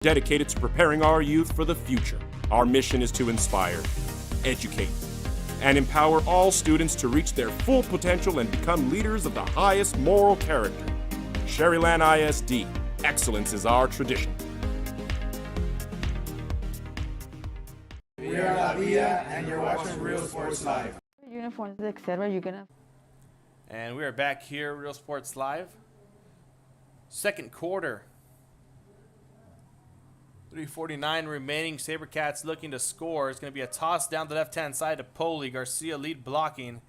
dedicated to preparing our youth for the future. Our mission is to inspire, educate, and empower all students to reach their full potential and become leaders of the highest moral character. Sherryland ISD, excellence is our tradition. We are La Villa, and you're watching Real Sports Live. Uniforms, etc. You're gonna. And we are back here, Real Sports Live. Second quarter. 3:49 remaining. SaberCats looking to score. It's going to be a toss down the left-hand side to Poli. Garcia lead blocking.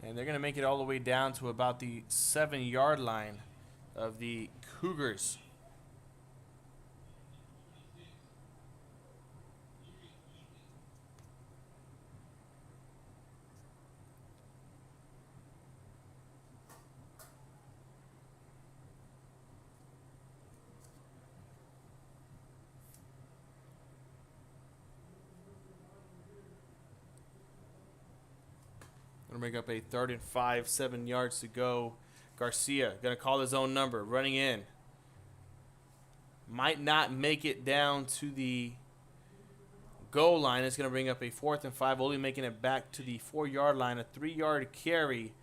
And they're going to make it all the way down to about the 7-yard line of the Cougars. Going to make up a 3rd and 5, 7 yards to go. Garcia going to call his own number, running in. Might not make it down to the goal line. It's going to bring up a 4th and 5, only making it back to the 4-yard line, a 3-yard carry.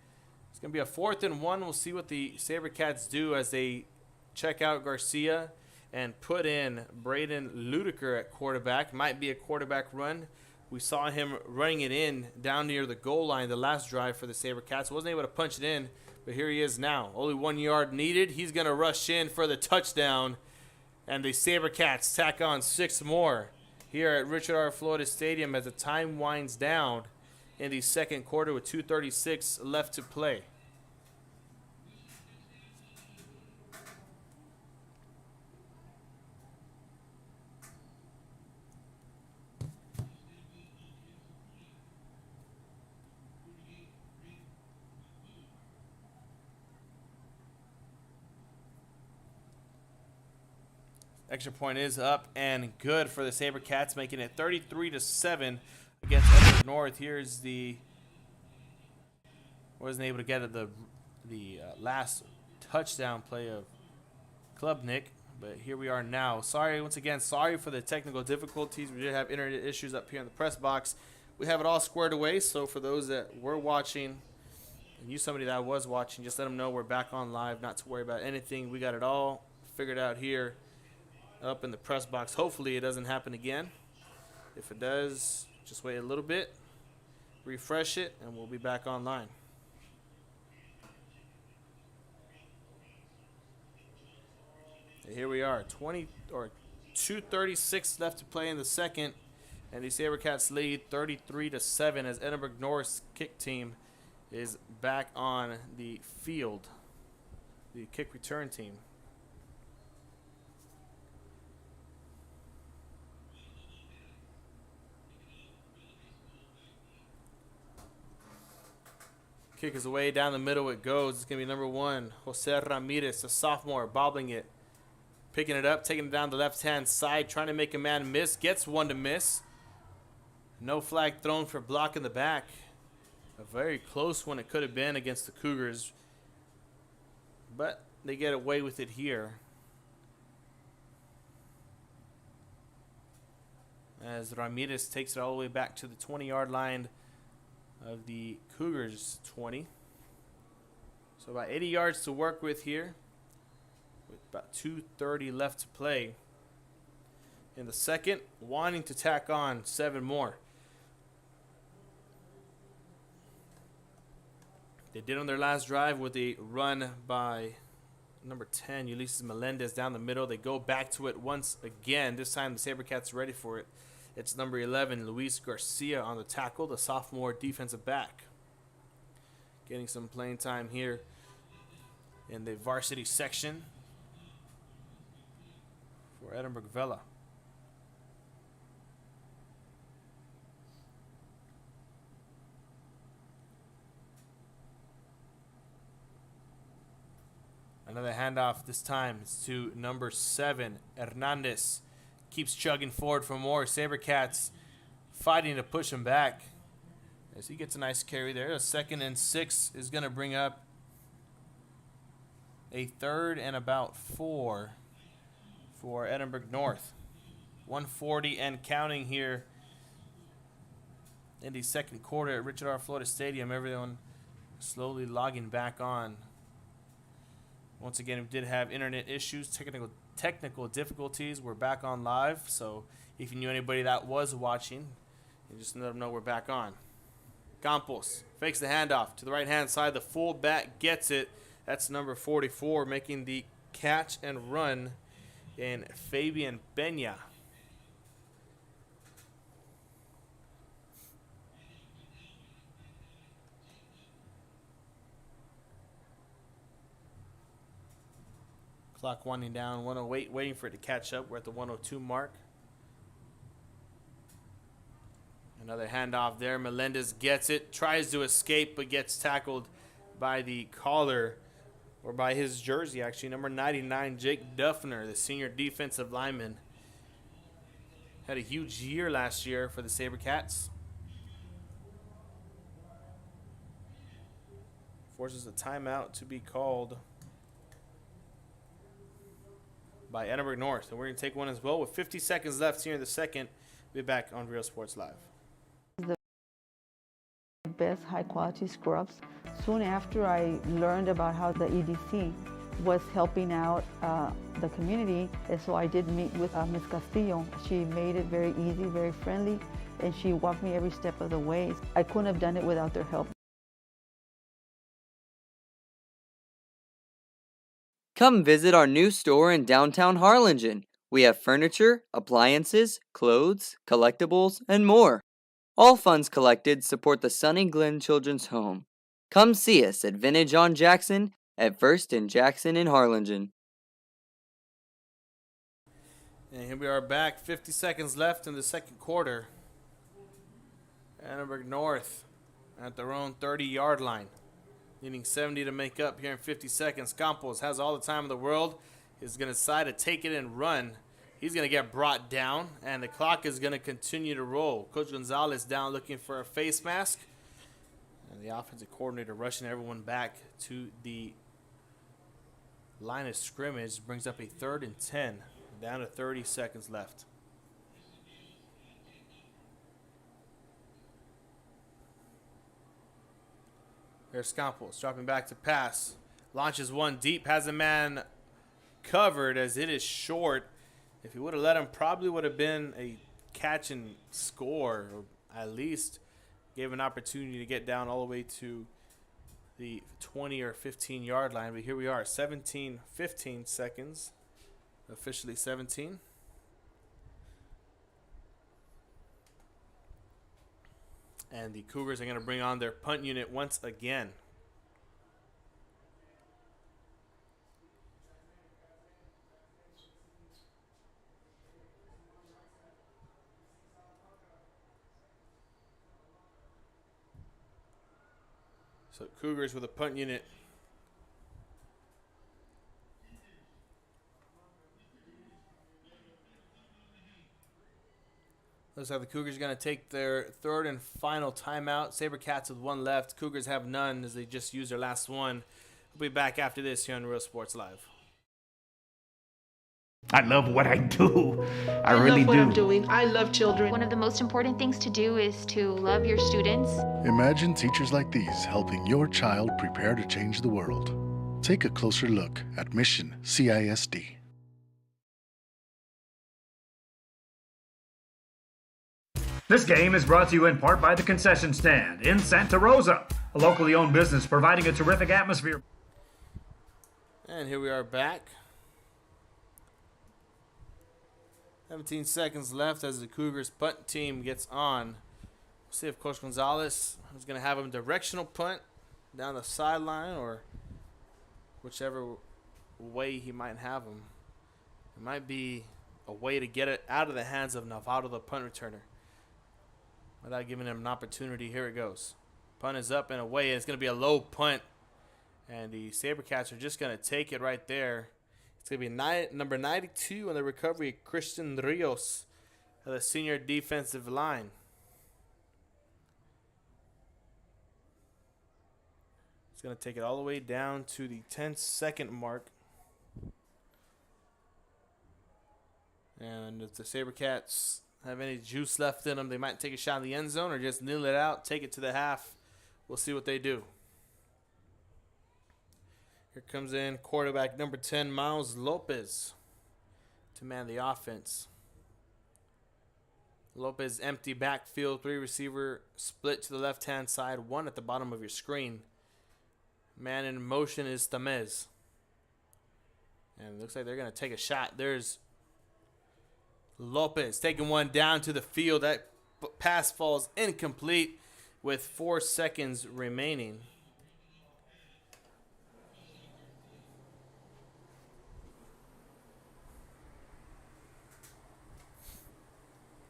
It's going to be a 4th and 1. We'll see what the SaberCats do as they check out Garcia and put in Braden Ludiker at quarterback. Might be a quarterback run. We saw him running it in down near the goal line the last drive for the SaberCats. Wasn't able to punch it in, but here he is now. Only 1 yard needed. He's going to rush in for the touchdown, and the SaberCats tack on 6 more here at Richard R. Florida Stadium as the time winds down in the second quarter with 2:36 left to play. Extra point is up and good for the SaberCats, making it 33-7 against Edinburg North. Here's the wasn't able to get at the last touchdown play of Klubnik, but here we are now. Sorry once again, sorry for the technical difficulties. We did have internet issues up here in the press box. We have it all squared away. So for those that were watching, and you somebody that was watching, just let them know we're back on live. Not to worry about anything. We got it all figured out here up in the press box. Hopefully it doesn't happen again. If it does, just wait a little bit, refresh it, and we'll be back online. And here we are, 2:36 left to play in the second, and the SaberCats lead 33-7 as Edinburg North's kick team is back on the field, the kick return team. Kick is away down the middle. It goes. It's going to be number 1, Jose Ramirez, a sophomore, bobbling it. Picking it up, taking it down the left-hand side, trying to make a man miss. Gets one to miss. No flag thrown for block in the back. A very close one it could have been against the Cougars. But they get away with it here. As Ramirez takes it all the way back to the 20-yard line of the Cougars 20. So about 80 yards to work with here, with about 2:30 left to play in the second, wanting to tack on 7 more. They did on their last drive with a run by number 10, Ulysses Melendez, down the middle. They go back to it once again. This time the SaberCats ready for it. It's number 11, Luis Garcia on the tackle, the sophomore defensive back. Getting some playing time here in the varsity section for Edinburg Vela. Another handoff, this time it's to number 7, Hernandez. Keeps chugging forward for more. SaberCats fighting to push him back as he gets a nice carry there. A 2nd and 6 is going to bring up a 3rd and about 4 for Edinburg North. 140 and counting here in the second quarter at Richard R. Florida Stadium. Everyone slowly logging back on. Once again, we did have internet issues, technical difficulties. We're back on live, so if you knew anybody that was watching, you just let them know we're back on. Campos fakes the handoff to the right-hand side. The fullback gets it. That's number 44, making the catch and run in Fabian Peña. Clock winding down, 108, waiting for it to catch up. We're at the 102 mark. Another handoff there. Melendez gets it, tries to escape, but gets tackled by the collar, or by his jersey, actually. Number 99, Jake Duffner, the senior defensive lineman. Had a huge year last year for the SaberCats. Forces a timeout to be called by Edinburg North. And we're going to take one as well with 50 seconds left here in the second. We'll be back on Real Sports Live. The best high quality scrubs. Soon after I learned about how the EDC was helping out the community, and so I did meet with Ms. Castillo. She made it very easy, very friendly, and she walked me every step of the way. I couldn't have done it without their help. Come visit our new store in downtown Harlingen. We have furniture, appliances, clothes, collectibles, and more. All funds collected support the Sunny Glen Children's Home. Come see us at Vintage on Jackson at First and Jackson in Harlingen. And here we are back. 50 seconds left in the second quarter. Edinburg North at their own 30-yard line. Needing 70 to make up here in 50 seconds. Campos has all the time in the world. He's going to decide to take it and run. He's going to get brought down, and the clock is going to continue to roll. Coach Gonzalez down looking for a face mask. And the offensive coordinator rushing everyone back to the line of scrimmage. Brings up a 3rd and 10. Down to 30 seconds left. There's Campos dropping back to pass. Launches one deep. Has a man covered as it is short. If he would have let him, probably would have been a catch and score, or at least gave an opportunity to get down all the way to the 20 or 15-yard line. But here we are, 15 seconds. Officially 17. And the Cougars are going to bring on their punt unit once again. So Cougars with a punt unit. Looks like the Cougars are going to take their 3rd and final timeout. SaberCats with one left. Cougars have none as they just used their last one. We'll be back after this here on Real Sports Live. I love what I do. I really love what do. I'm doing. I love children. One of the most important things to do is to love your students. Imagine teachers like these helping your child prepare to change the world. Take a closer look at Mission CISD. This game is brought to you in part by the Concession Stand in Santa Rosa, a locally owned business providing a terrific atmosphere. And here we are back. 17 seconds left as the Cougars punt team gets on. We'll see if Coach Gonzalez is going to have him directional punt down the sideline or whichever way he might have him. It might be a way to get it out of the hands of Navarro, the punt returner, without giving him an opportunity. Here it goes. Punt is up and away, and it's going to be a low punt. And the SaberCats are just going to take it right there. It's going to be number 92 on the recovery, Christian Rios, of the senior defensive line. It's going to take it all the way down to the 10-second mark. And if the SaberCats have any juice left in them, they might take a shot in the end zone or just kneel it out, take it to the half. We'll see what they do. Here comes in quarterback number 10, Miles Lopez, to man the offense. Lopez empty backfield, 3 receiver split to the left-hand side, 1 at the bottom of your screen. Man in motion is Tamez. And it looks like they're going to take a shot. There's Lopez taking one down to the field. That pass falls incomplete with 4 seconds remaining.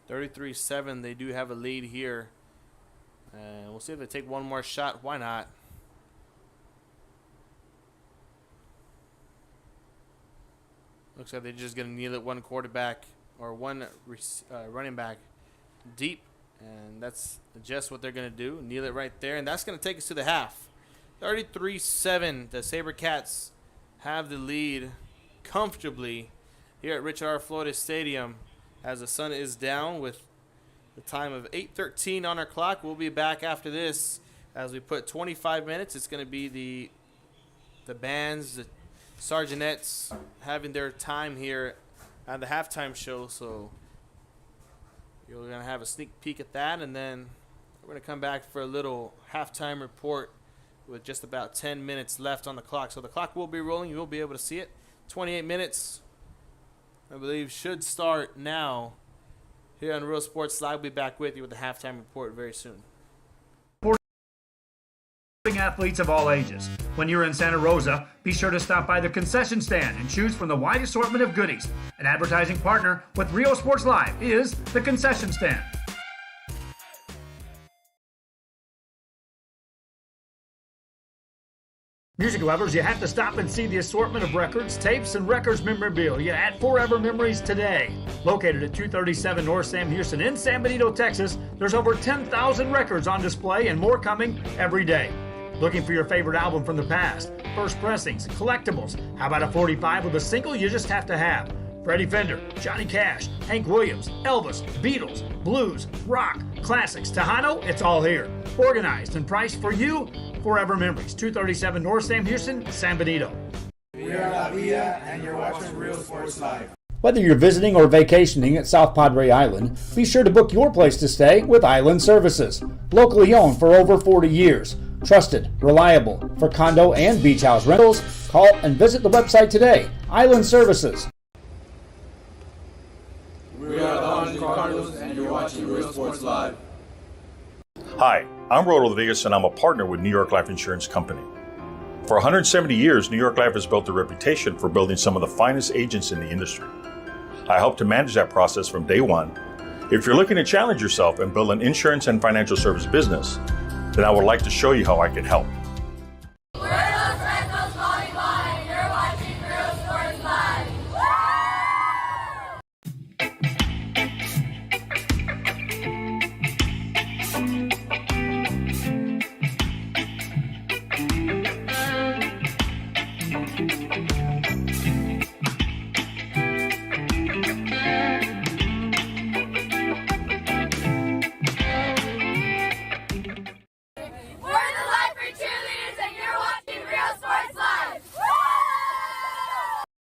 (33-7). They do have a lead here. And we'll see if they take one more shot. Why not? Looks like they're just going to kneel it one quarterback or one running back deep. And that's just what they're going to do. Kneel it right there. And that's going to take us to the half. 33-7. The SaberCats have the lead comfortably here at Richard R. Flores Stadium as the sun is down with the time of 8:13 on our clock. We'll be back after this as we put 25 minutes. It's going to be the bands, the Sergeantettes having their time here at the halftime show. So you're going to have a sneak peek at that, and then we're going to come back for a little halftime report with just about 10 minutes left on the clock. So the clock will be rolling. You will be able to see it. 28 minutes, I believe, should start now here on Real Sports Live. We'll be back with you with the halftime report very soon. Athletes of all ages. When you're in Santa Rosa, be sure to stop by the concession stand and choose from the wide assortment of goodies. An advertising partner with Rio Sports Live is the concession stand. Music lovers, you have to stop and see the assortment of records, tapes, and records memorabilia at Forever Memories today. Located at 237 North Sam Houston in San Benito, Texas, there's over 10,000 records on display and more coming every day. Looking for your favorite album from the past? First pressings, collectibles. How about a 45 with a single you just have to have? Freddie Fender, Johnny Cash, Hank Williams, Elvis, Beatles, blues, rock, classics, Tejano, it's all here. Organized and priced for you. Forever Memories, 237 North Sam Houston, San Benito. We are La Villa, and you're watching Real Sports Live. Whether you're visiting or vacationing at South Padre Island, be sure to book your place to stay with Island Services. Locally owned for over 40 years. Trusted, reliable for condo and beach house rentals. Call and visit the website today. Island Services. We are the Orange Cardinals, and you're watching Real Sports Live. Hi, I'm Rolando Vegas, and I'm a partner with New York Life Insurance Company. For 170 years, New York Life has built a reputation for building some of the finest agents in the industry. I help to manage that process from day one. If you're looking to challenge yourself and build an insurance and financial service business, then I would like to show you how I can help. We're Los Rectos Volleyball, and you're watching Real Sports Live.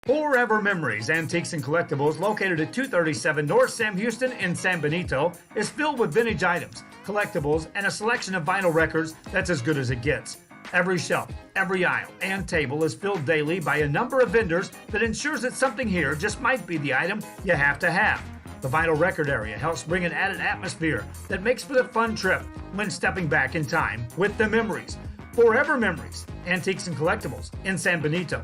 Forever Memories, Antiques and Collectibles, located at 237 North Sam Houston in San Benito, is filled with vintage items, collectibles, and a selection of vinyl records that's as good as it gets. Every shelf, every aisle, and table is filled daily by a number of vendors that ensures that something here just might be the item you have to have. The vinyl record area helps bring an added atmosphere that makes for the fun trip when stepping back in time with the memories. Forever Memories, Antiques and Collectibles in San Benito.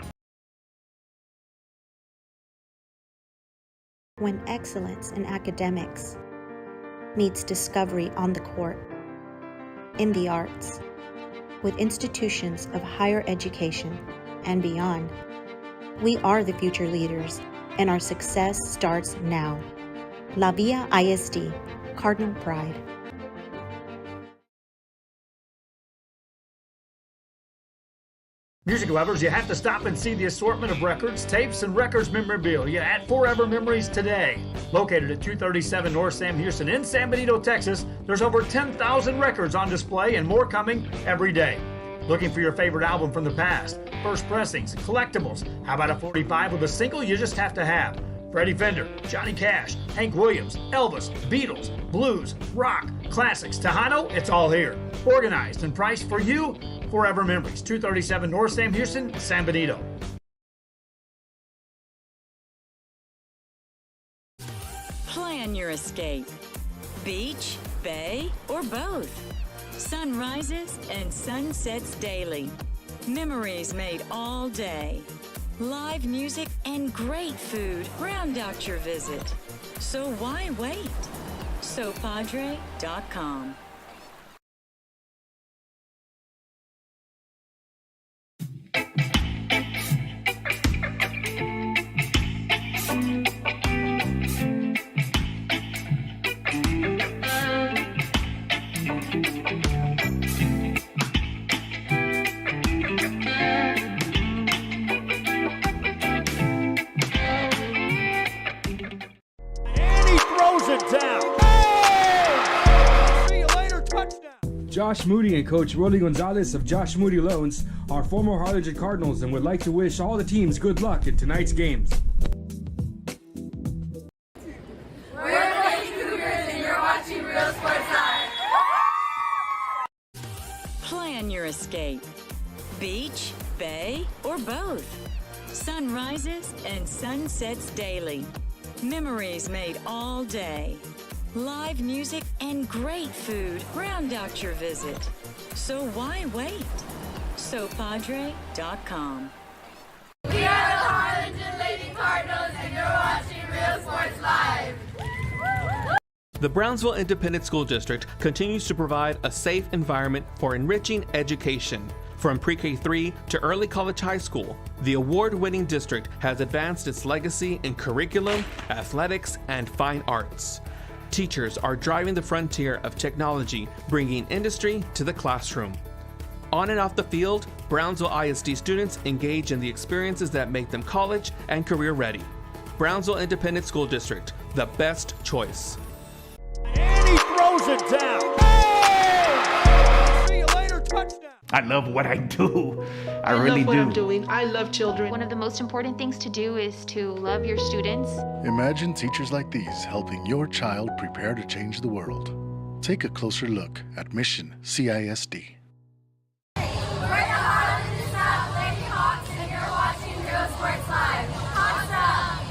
When excellence in academics meets discovery on the court, in the arts, with institutions of higher education and beyond, we are the future leaders, and our success starts now. La Villa ISD, Cardinal Pride. Music lovers, you have to stop and see the assortment of records, tapes, and records memorabilia at Forever Memories today. Located at 237 North Sam Houston in San Benito, Texas, there's over 10,000 records on display and more coming every day. Looking for your favorite album from the past, first pressings, collectibles? How about a 45 with a single you just have to have? Freddie Fender, Johnny Cash, Hank Williams, Elvis, Beatles, blues, rock, classics, Tejano, it's all here. Organized and priced for you. Forever Memories, 237 North Sam Houston, San Benito. Plan your escape. Beach, bay, or both. Sunrises and sunsets daily. Memories made all day. Live music and great food round out your visit. So why wait? SoPadre.com. Josh Moody and Coach Rolly Gonzalez of Josh Moody Loans are former Harlingen Cardinals and would like to wish all the teams good luck in tonight's games. We're the Lady Cougars and you're watching Real Sports Live. Plan your escape. Beach, bay, or both. Sunrises and sunsets daily. Memories made all day. Live music and great food round out your visit. So why wait? SoPadre.com. We are the Harlingen Lady Cardinals and you're watching Real Sports Live. The Brownsville Independent School District continues to provide a safe environment for enriching education. From pre-K3 to early college high school, the award-winning district has advanced its legacy in curriculum, athletics, and fine arts. Teachers are driving the frontier of technology, bringing industry to the classroom. On and off the field, Brownsville ISD students engage in the experiences that make them college and career ready. Brownsville Independent School District, the best choice. And he throws it down. Oh! See you later, touchdown. I love what I do. I love really what do. I'm doing. I love children. One of the most important things to do is to love your students. Imagine teachers like these helping your child prepare to change the world. Take a closer look at Mission CISD. We're the Harlingen South Lady Hawks and you're watching Real Sports Live. Hawks up!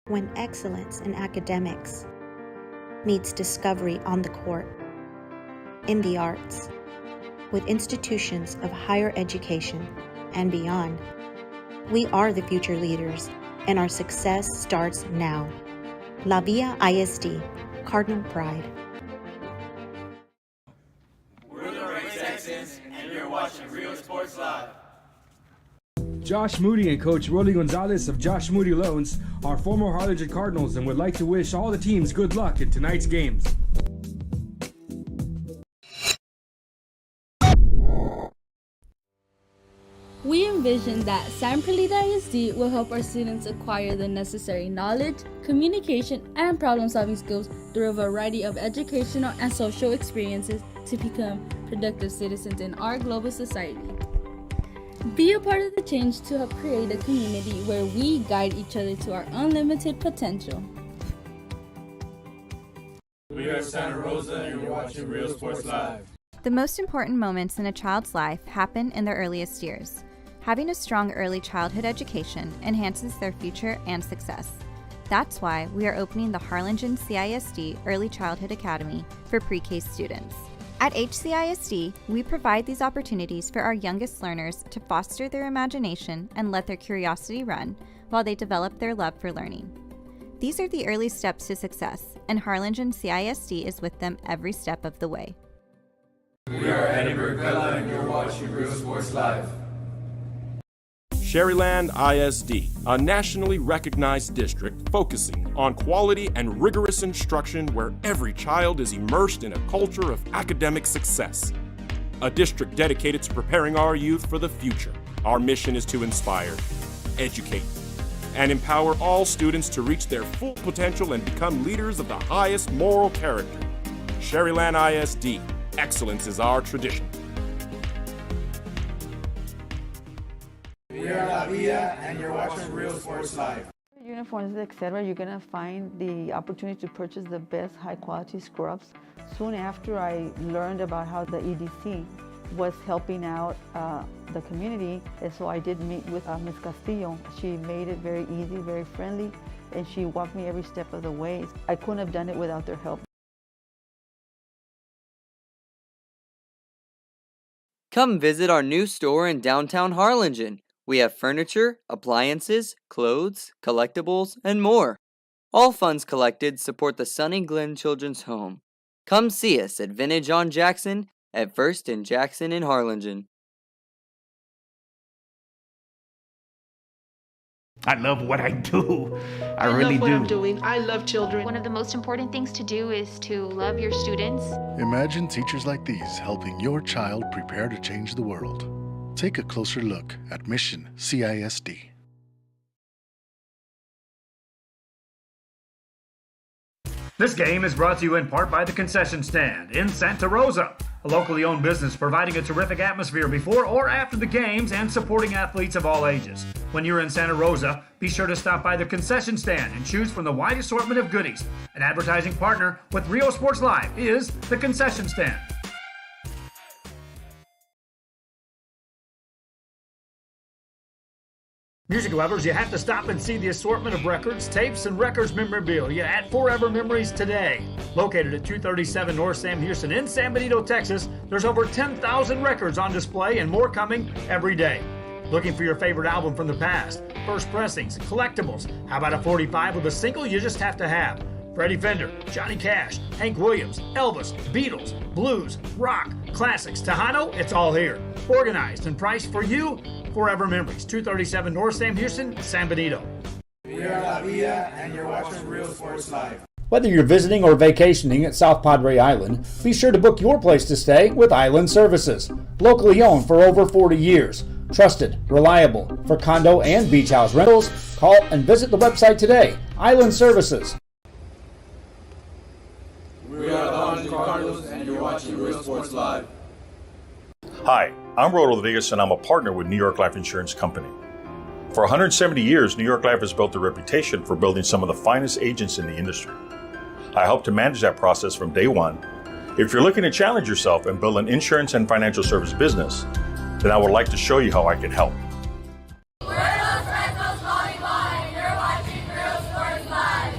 When excellence in academics meets discovery on the court, in the arts, with institutions of higher education and beyond, we are the future leaders, and our success starts now. La Villa ISD, Cardinal Pride. We're the Ray Texans and you're watching Real Sports Live. Josh Moody and Coach Rolly Gonzalez of Josh Moody Loans are former Harlingen Cardinals and would like to wish all the teams good luck in tonight's games. We envision that San Perlita ISD will help our students acquire the necessary knowledge, communication, and problem-solving skills through a variety of educational and social experiences to become productive citizens in our global society. Be a part of the change to help create a community where we guide each other to our unlimited potential. We are Santa Rosa and you're watching Real Sports Live. The most important moments in a child's life happen in their earliest years. Having a strong early childhood education enhances their future and success. That's why we are opening the Harlingen CISD Early Childhood Academy for pre-K students. At HCISD, we provide these opportunities for our youngest learners to foster their imagination and let their curiosity run while they develop their love for learning. These are the early steps to success, and Harlingen CISD is with them every step of the way. We are Edinburg, Vela, and you're watching Real Sports Live. Sherryland ISD, a nationally recognized district focusing on quality and rigorous instruction where every child is immersed in a culture of academic success. A district dedicated to preparing our youth for the future. Our mission is to inspire, educate, and empower all students to reach their full potential and become leaders of the highest moral character. Sherryland ISD, excellence is our tradition. We are Vela, and you're watching Real Sports Live. Uniforms, etc., you're going to find the opportunity to purchase the best high-quality scrubs. Soon after I learned about how the EDC was helping out the community, and so I did meet with Ms. Castillo. She made it very easy, very friendly, and she walked me every step of the way. I couldn't have done it without their help. Come visit our new store in downtown Harlingen. We have furniture, appliances, clothes, collectibles, and more. All funds collected support the Sunny Glen Children's Home. Come see us at Vintage on Jackson at First and Jackson in Harlingen. I love what I do. I really love what do. I'm doing. I love children. One of the most important things to do is to love your students. Imagine teachers like these helping your child prepare to change the world. Take a closer look at Mission CISD. This game is brought to you in part by the Concession Stand in Santa Rosa, a locally owned business providing a terrific atmosphere before or after the games and supporting athletes of all ages. When you're in Santa Rosa, be sure to stop by the Concession Stand and choose from the wide assortment of goodies. An advertising partner with Rio Sports Live is the Concession Stand. Music lovers, you have to stop and see the assortment of records, tapes, and records memorabilia at Forever Memories today. Located at 237 North Sam Houston in San Benito, Texas, there's over 10,000 records on display and more coming every day. Looking for your favorite album from the past, first pressings, collectibles? How about a 45 with a single you just have to have? Freddie Fender, Johnny Cash, Hank Williams, Elvis, Beatles, blues, rock, classics, Tejano, it's all here. Organized and priced for you. Forever Memories, 237 North Sam Houston, San Benito. We are Vela, and you're watching Real Sports Live. Whether you're visiting or vacationing at South Padre Island, be sure to book your place to stay with Island Services. Locally owned for over 40 years. Trusted, reliable for condo and beach house rentals. Call and visit the website today. Island Services. We are the Harlingen Cardinals, and you're watching Real Sports Live. Hi, I'm Rodo Rodriguez, and I'm a partner with New York Life Insurance Company. For 170 years, New York Life has built a reputation for building some of the finest agents in the industry. I help to manage that process from day one. If you're looking to challenge yourself and build an insurance and financial service business, then I would like to show you how I can help. We're those Redskins calling by, and you're watching Real Sports Live.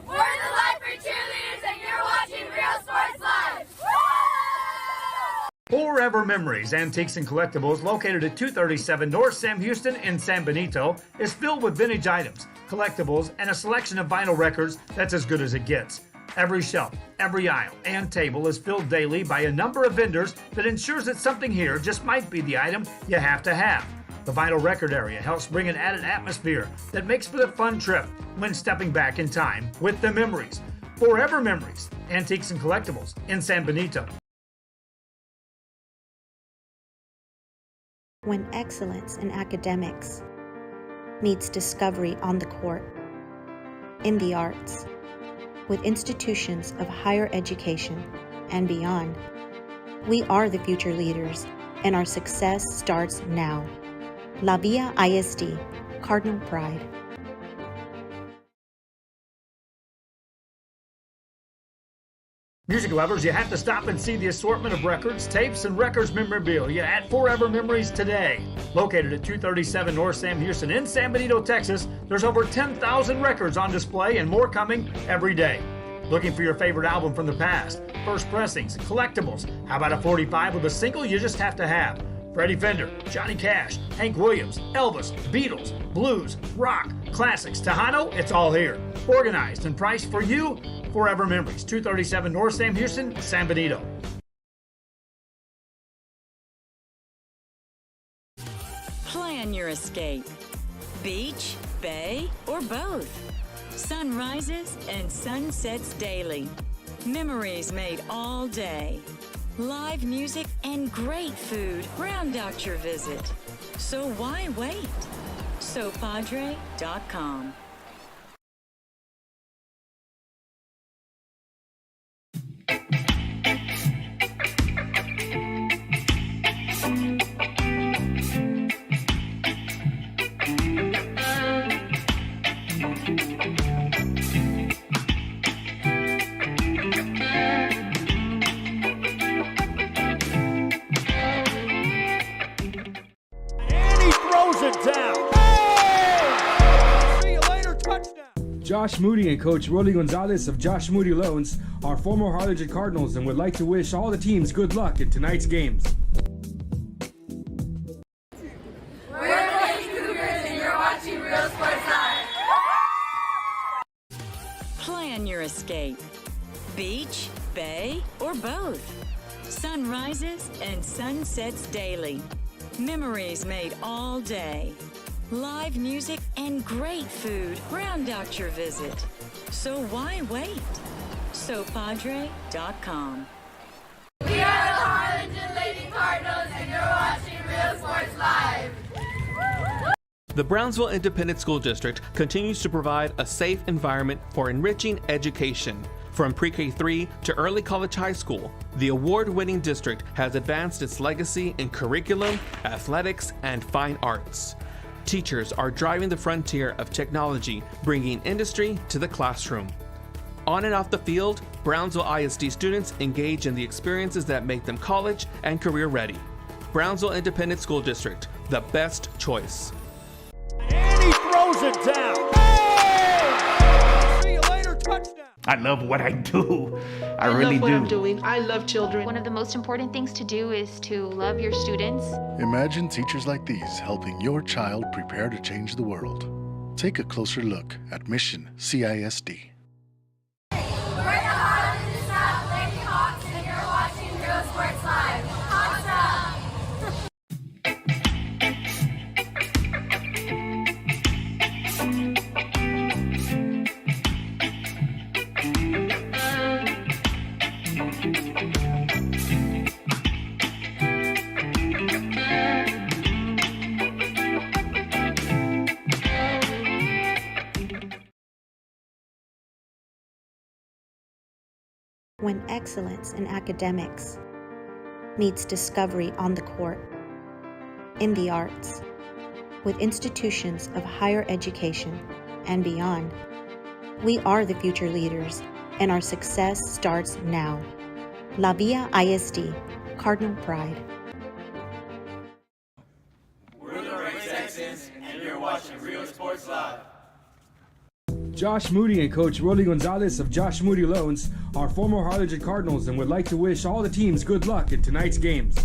We're the Lifer Cheerleaders, and you're watching Real Sports Live. Forever Memories, Antiques and Collectibles, located at 237 North Sam Houston in San Benito, is filled with vintage items, collectibles, and a selection of vinyl records that's as good as it gets. Every shelf, every aisle, and table is filled daily by a number of vendors that ensures that something here just might be the item you have to have. The vinyl record area helps bring an added atmosphere that makes for the fun trip when stepping back in time with the memories. Forever Memories, Antiques and Collectibles in San Benito. When excellence in academics meets discovery on the court, in the arts, with institutions of higher education and beyond, we are the future leaders, and our success starts now. La Villa ISD, Cardinal Pride. Music lovers, you have to stop and see the assortment of records, tapes, and records memorabilia at Forever Memories today. Located at 237 North Sam Houston in San Benito, Texas, there's over 10,000 records on display and more coming every day. Looking for your favorite album from the past, first pressings, collectibles? How about a 45 with a single you just have to have? Freddie Fender, Johnny Cash, Hank Williams, Elvis, Beatles, blues, rock, classics, Tejano, it's all here. Organized and priced for you. Forever Memories, 237 North Sam Houston, San Benito. Plan your escape. Beach, bay, or both. Sunrises and sunsets daily. Memories made all day. Live music and great food round out your visit. So why wait? SoPadre.com. Josh Moody and Coach Rolly Gonzalez of Josh Moody Loans are former Harlingen Cardinals and would like to wish all the teams good luck in tonight's games. We're the Lady Cougars and you're watching Real Sports Live. Plan your escape. Beach, bay, or both. Sunrises and sunsets daily. Memories made all day. Live music and great food round out your visit. So why wait? SoPadre.com. We are the Harlingen Lady Cardinals and you're watching Real Sports Live. The Brownsville Independent School District continues to provide a safe environment for enriching education. From pre-K 3 to early college high school, the award-winning district has advanced its legacy in curriculum, athletics, and fine arts. Teachers are driving the frontier of technology, bringing industry to the classroom. On and off the field, Brownsville ISD students engage in the experiences that make them college and career ready. Brownsville Independent School District, the best choice. And he throws it down. Hey! See you later, touchdown. I love what I do. I really love what do. I'm doing. I love children. One of the most important things to do is to love your students. Imagine teachers like these helping your child prepare to change the world. Take a closer look at Mission CISD. We're the Harlingen South Lady Hawks and you're watching Real Sports Live. Hawks up! When excellence in academics meets discovery on the court, in the arts, with institutions of higher education and beyond, we are the future leaders, and our success starts now. La Villa ISD, Cardinal Pride. We're the Red Texans, and you're watching Real Sports Live. Josh Moody and Coach Rolly Gonzalez of Josh Moody Loans are former Harlingen Cardinals and would like to wish all the teams good luck in tonight's games.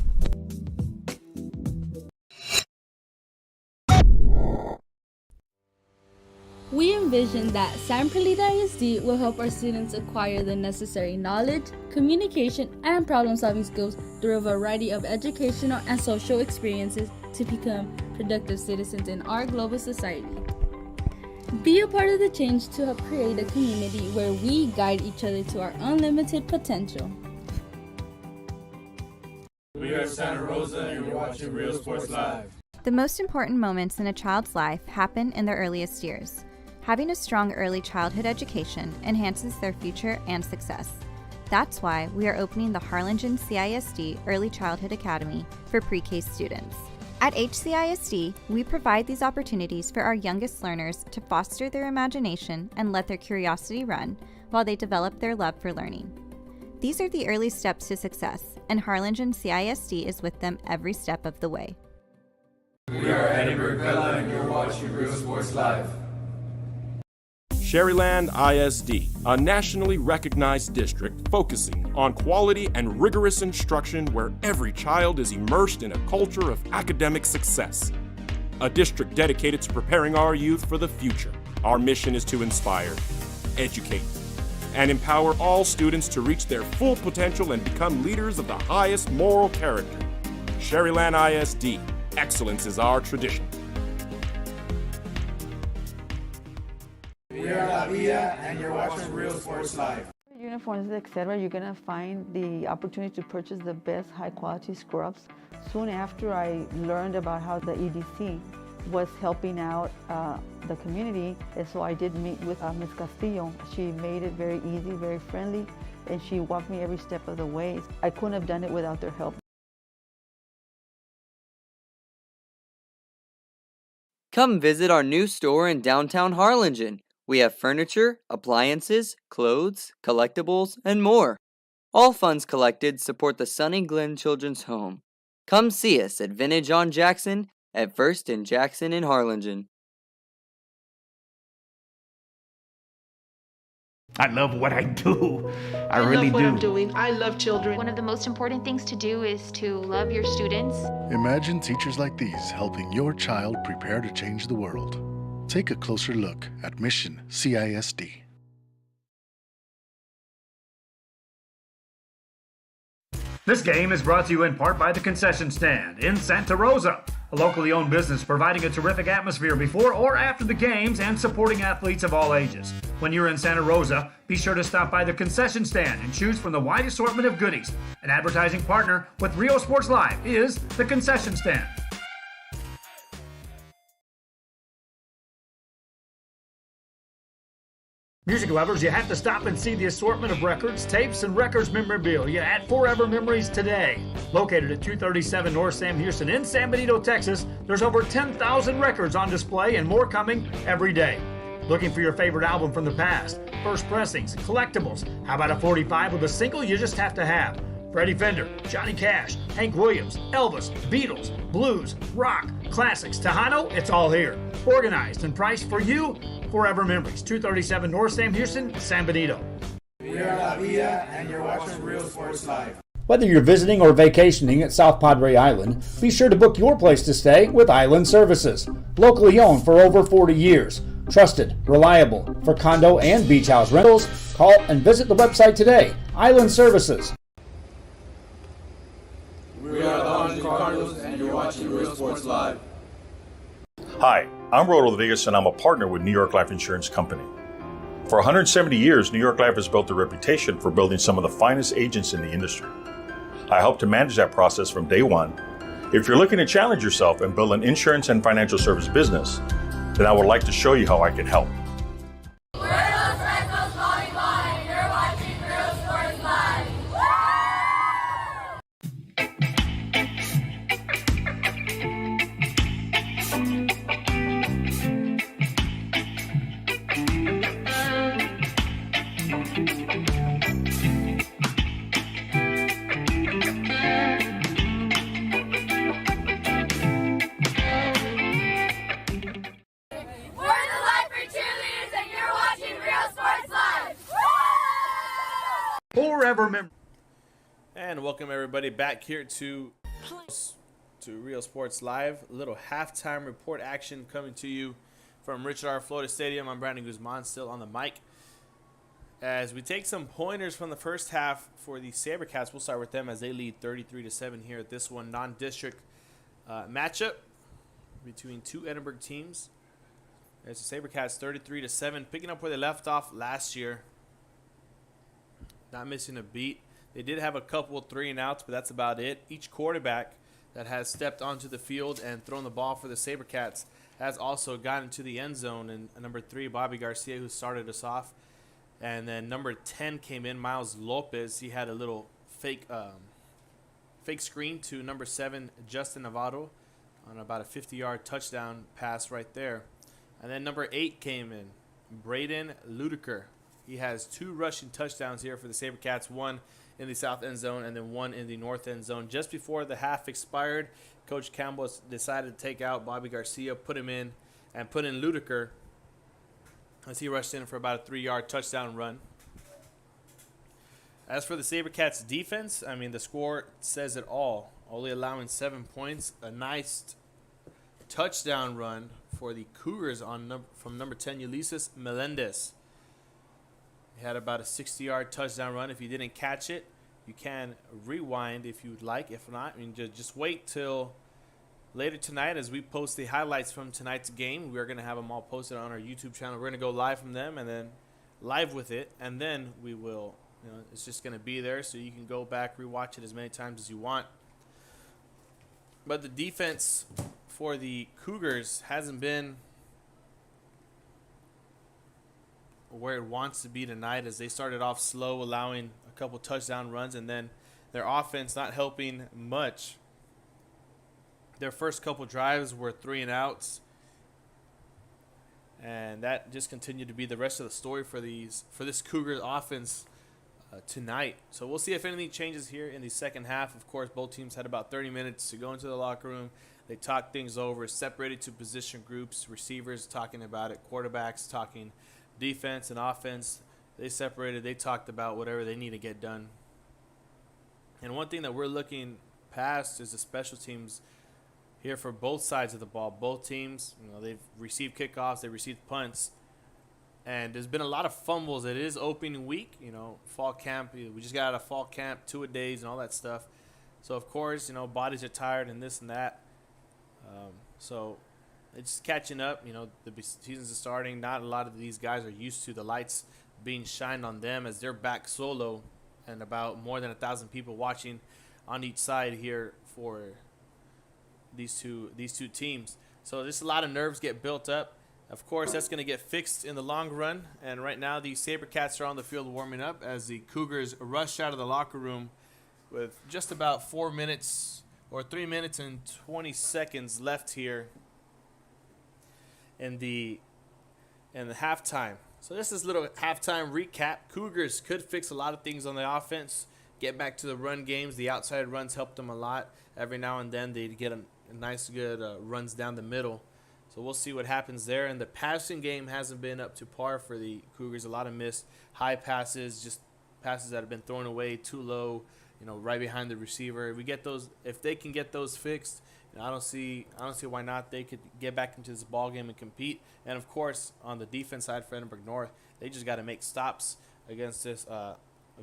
We envision that San Perlita ISD will help our students acquire the necessary knowledge, communication, and problem-solving skills through a variety of educational and social experiences to become productive citizens in our global society. Be a part of the change to help create a community where we guide each other to our unlimited potential. We are Santa Rosa, and you're watching Real Sports Live. The most important moments in a child's life happen in their earliest years. Having a strong early childhood education enhances their future and success. That's why we are opening the Harlingen CISD Early Childhood Academy for pre-K students. At HCISD, we provide these opportunities for our youngest learners to foster their imagination and let their curiosity run while they develop their love for learning. These are the early steps to success, and Harlingen CISD is with them every step of the way. We are Edinburg, Vela, and you're watching Real Sports Live. Sherryland ISD, a nationally recognized district focusing on quality and rigorous instruction where every child is immersed in a culture of academic success. A district dedicated to preparing our youth for the future. Our mission is to inspire, educate, and empower all students to reach their full potential and become leaders of the highest moral character. Sherryland ISD, excellence is our tradition. We are La Villa, and you're watching Real Sports Live. Uniforms, etc., you're going to find the opportunity to purchase the best high-quality scrubs. Soon after I learned about how the EDC was helping out the community, and so I did meet with Ms. Castillo. She made it very easy, very friendly, and she walked me every step of the way. I couldn't have done it without their help. Come visit our new store in downtown Harlingen. We have furniture, appliances, clothes, collectibles, and more. All funds collected support the Sunny Glen Children's Home. Come see us at Vintage on Jackson at First and Jackson in Harlingen. I love what I do. I really love what do. I'm doing. I love children. One of the most important things to do is to love your students. Imagine teachers like these helping your child prepare to change the world. Take a closer look at Mission CISD. This game is brought to you in part by the Concession Stand in Santa Rosa, a locally owned business providing a terrific atmosphere before or after the games and supporting athletes of all ages. When you're in Santa Rosa, be sure to stop by the Concession Stand and choose from the wide assortment of goodies. An advertising partner with Real Sports Live is the Concession Stand. Music lovers, you have to stop and see the assortment of records, tapes, and records memorabilia at Forever Memories today. Located at 237 North Sam Houston in San Benito, Texas, there's over 10,000 records on display and more coming every day. Looking for your favorite album from the past, first pressings, collectibles? How about a 45 with a single you just have to have? Freddie Fender, Johnny Cash, Hank Williams, Elvis, Beatles, blues, rock, classics, Tejano, it's all here. Organized and priced for you. Forever Memories, 237 North Sam Houston, San Benito. We are La Villa, and you're watching Real Sports Live. Whether you're visiting or vacationing at South Padre Island, be sure to book your place to stay with Island Services. Locally owned for over 40 years. Trusted, reliable for condo and beach house rentals. Call and visit the website today. Island Services. We are the Harlingen Cardinals, and you're watching Real Sports Live. Hi, I'm Rodolfo Vegas, and I'm a partner with New York Life Insurance Company. For 170 years, New York Life has built a reputation for building some of the finest agents in the industry. I help to manage that process from day one. If you're looking to challenge yourself and build an insurance and financial service business, then I would like to show you how I can help. We're Los Retos Volleyball, and you're watching Real Sports Live. Forever Memories. And welcome everybody back here to Real Sports Live. A little halftime report action coming to you from Richard R. Flores Stadium. I'm Brandon Guzman, still on the mic. As we take some pointers from the first half for the SaberCats, we'll start with them as they lead 33-7 here at this one non-district matchup between two Edinburg teams. There's the SaberCats 33-7, picking up where they left off last year. Not missing a beat. They did have a couple of 3-and-outs, but that's about it. Each quarterback that has stepped onto the field and thrown the ball for the SaberCats has also gotten to the end zone. And number 3, Bobby Garcia, who started us off. And then number 10 came in, Miles Lopez. He had a little fake screen to number 7, Justin Navarro, on about a 50-yard touchdown pass right there. And then number 8 came in, Braden Ludiker. He has 2 rushing touchdowns here for the SaberCats, 1 in the south end zone and then 1 in the north end zone. Just before the half expired, Coach Campbell decided to take out Bobby Garcia, put him in, and put in Ludiker as he rushed in for about a 3-yard touchdown run. As for the SaberCats defense, I mean, the score says it all. Only allowing 7 points. A nice touchdown run for the Cougars from number 10, Ulises Melendez. He had about a 60-yard touchdown run. If you didn't catch it, you can rewind if you'd like. If not, I mean, just wait till later tonight as we post the highlights from tonight's game. We're going to have them all posted on our YouTube channel. We're going to go live from them and then live with it. And then we will, it's just going to be there so you can go back, rewatch it as many times as you want. But the defense for the Cougars hasn't been where it wants to be tonight, as they started off slow, allowing a couple touchdown runs, and then their offense not helping much. Their first couple drives were 3-and-outs, and that just continued to be the rest of the story for this Cougars offense tonight. So we'll see if anything changes here in the second half. Of course, both teams had about 30 minutes to go into the locker room. They talked things over, separated to position groups, receivers talking about it, quarterbacks talking defense and offense. They separated. They talked about whatever they need to get done. And one thing that we're looking past is the special teams here for both sides of the ball. Both teams, they've received kickoffs, they received punts, and there's been a lot of fumbles. It is opening week, fall camp. We just got out of fall camp, 2-a-days and all that stuff. So of course, bodies are tired and this and that. So it's catching up. The seasons are starting. Not a lot of these guys are used to the lights being shined on them as they're back solo, and about more than 1,000 people watching on each side here for these two teams. So just a lot of nerves get built up. Of course, that's going to get fixed in the long run. And right now, the SaberCats are on the field warming up as the Cougars rush out of the locker room with just about 4 minutes or 3 minutes and 20 seconds left here in the halftime. So this is a little halftime recap. Cougars could fix a lot of things on the offense, get back to the run games. The outside runs helped them a lot. Every now and then they'd get a nice, good runs down the middle. So we'll see what happens there. And the passing game hasn't been up to par for the Cougars. A lot of missed high passes, just passes that have been thrown away too low, right behind the receiver. If we get those, if they can get those fixed, I don't see why not. They could get back into this ball game and compete. And of course, on the defense side for Edinburg North, they just got to make stops against this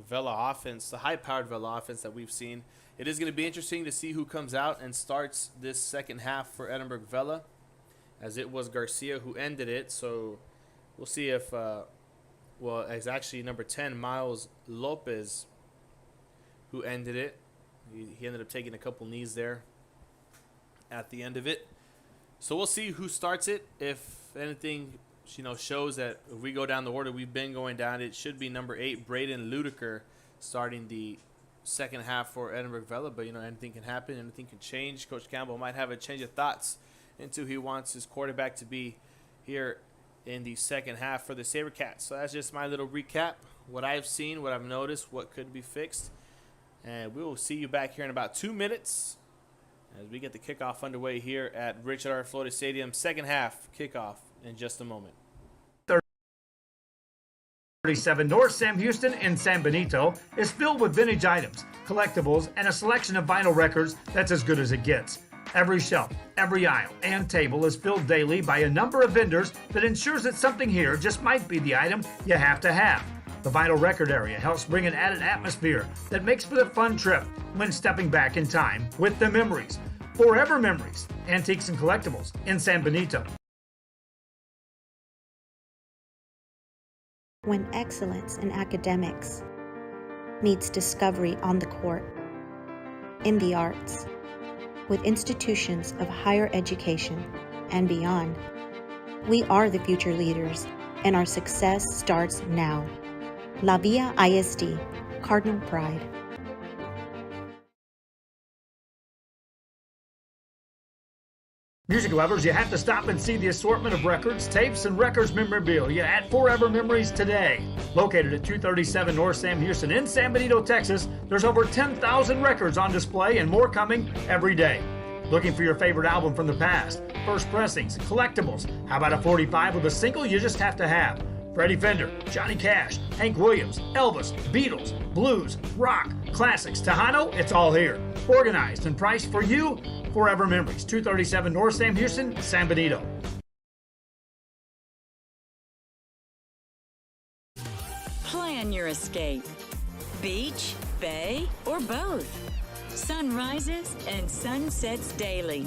Vela offense, the high-powered Vela offense that we've seen. It is going to be interesting to see who comes out and starts this second half for Edinburg Vela, as it was Garcia who ended it. So we'll see if, it's actually number 10, Miles Lopez, who ended it. He ended up taking a couple knees there at the end of it. So we'll see who starts it. If anything, shows that if we go down the order we've been going down, it should be number 8, Braden Ludiker, starting the second half for Edinburg Vela. But, anything can happen. Anything can change. Coach Campbell might have a change of thoughts into who he wants his quarterback to be here in the second half for the SaberCats. So that's just my little recap. What I've seen, what I've noticed, what could be fixed. And we will see you back here in about 2 minutes as we get the kickoff underway here at Richard R. Florida Stadium. Second half kickoff in just a moment. 37 North Sam Houston in San Benito is filled with vintage items, collectibles, and a selection of vinyl records that's as good as it gets. Every shelf, every aisle, and table is filled daily by a number of vendors that ensures that something here just might be the item you have to have. The vinyl record area helps bring an added atmosphere that makes for the fun trip when stepping back in time with the memories. Forever Memories, Antiques and Collectibles in San Benito. When excellence in academics meets discovery on the court, in the arts, with institutions of higher education and beyond, we are the future leaders, and our success starts now. La Villa ISD, Cardinal Pride. Music lovers, you have to stop and see the assortment of records, tapes, and records memorabilia at Forever Memories today. Located at 237 North Sam Houston in San Benito, Texas, there's over 10,000 records on display and more coming every day. Looking for your favorite album from the past, first pressings, collectibles? How about a 45 with a single you just have to have? Freddie Fender, Johnny Cash, Hank Williams, Elvis, Beatles, blues, rock, classics, Tejano, it's all here. Organized and priced for you. Forever Memories, 237 North Sam Houston, San Benito. Plan your escape. Beach, bay, or both. Sunrises and sunsets daily.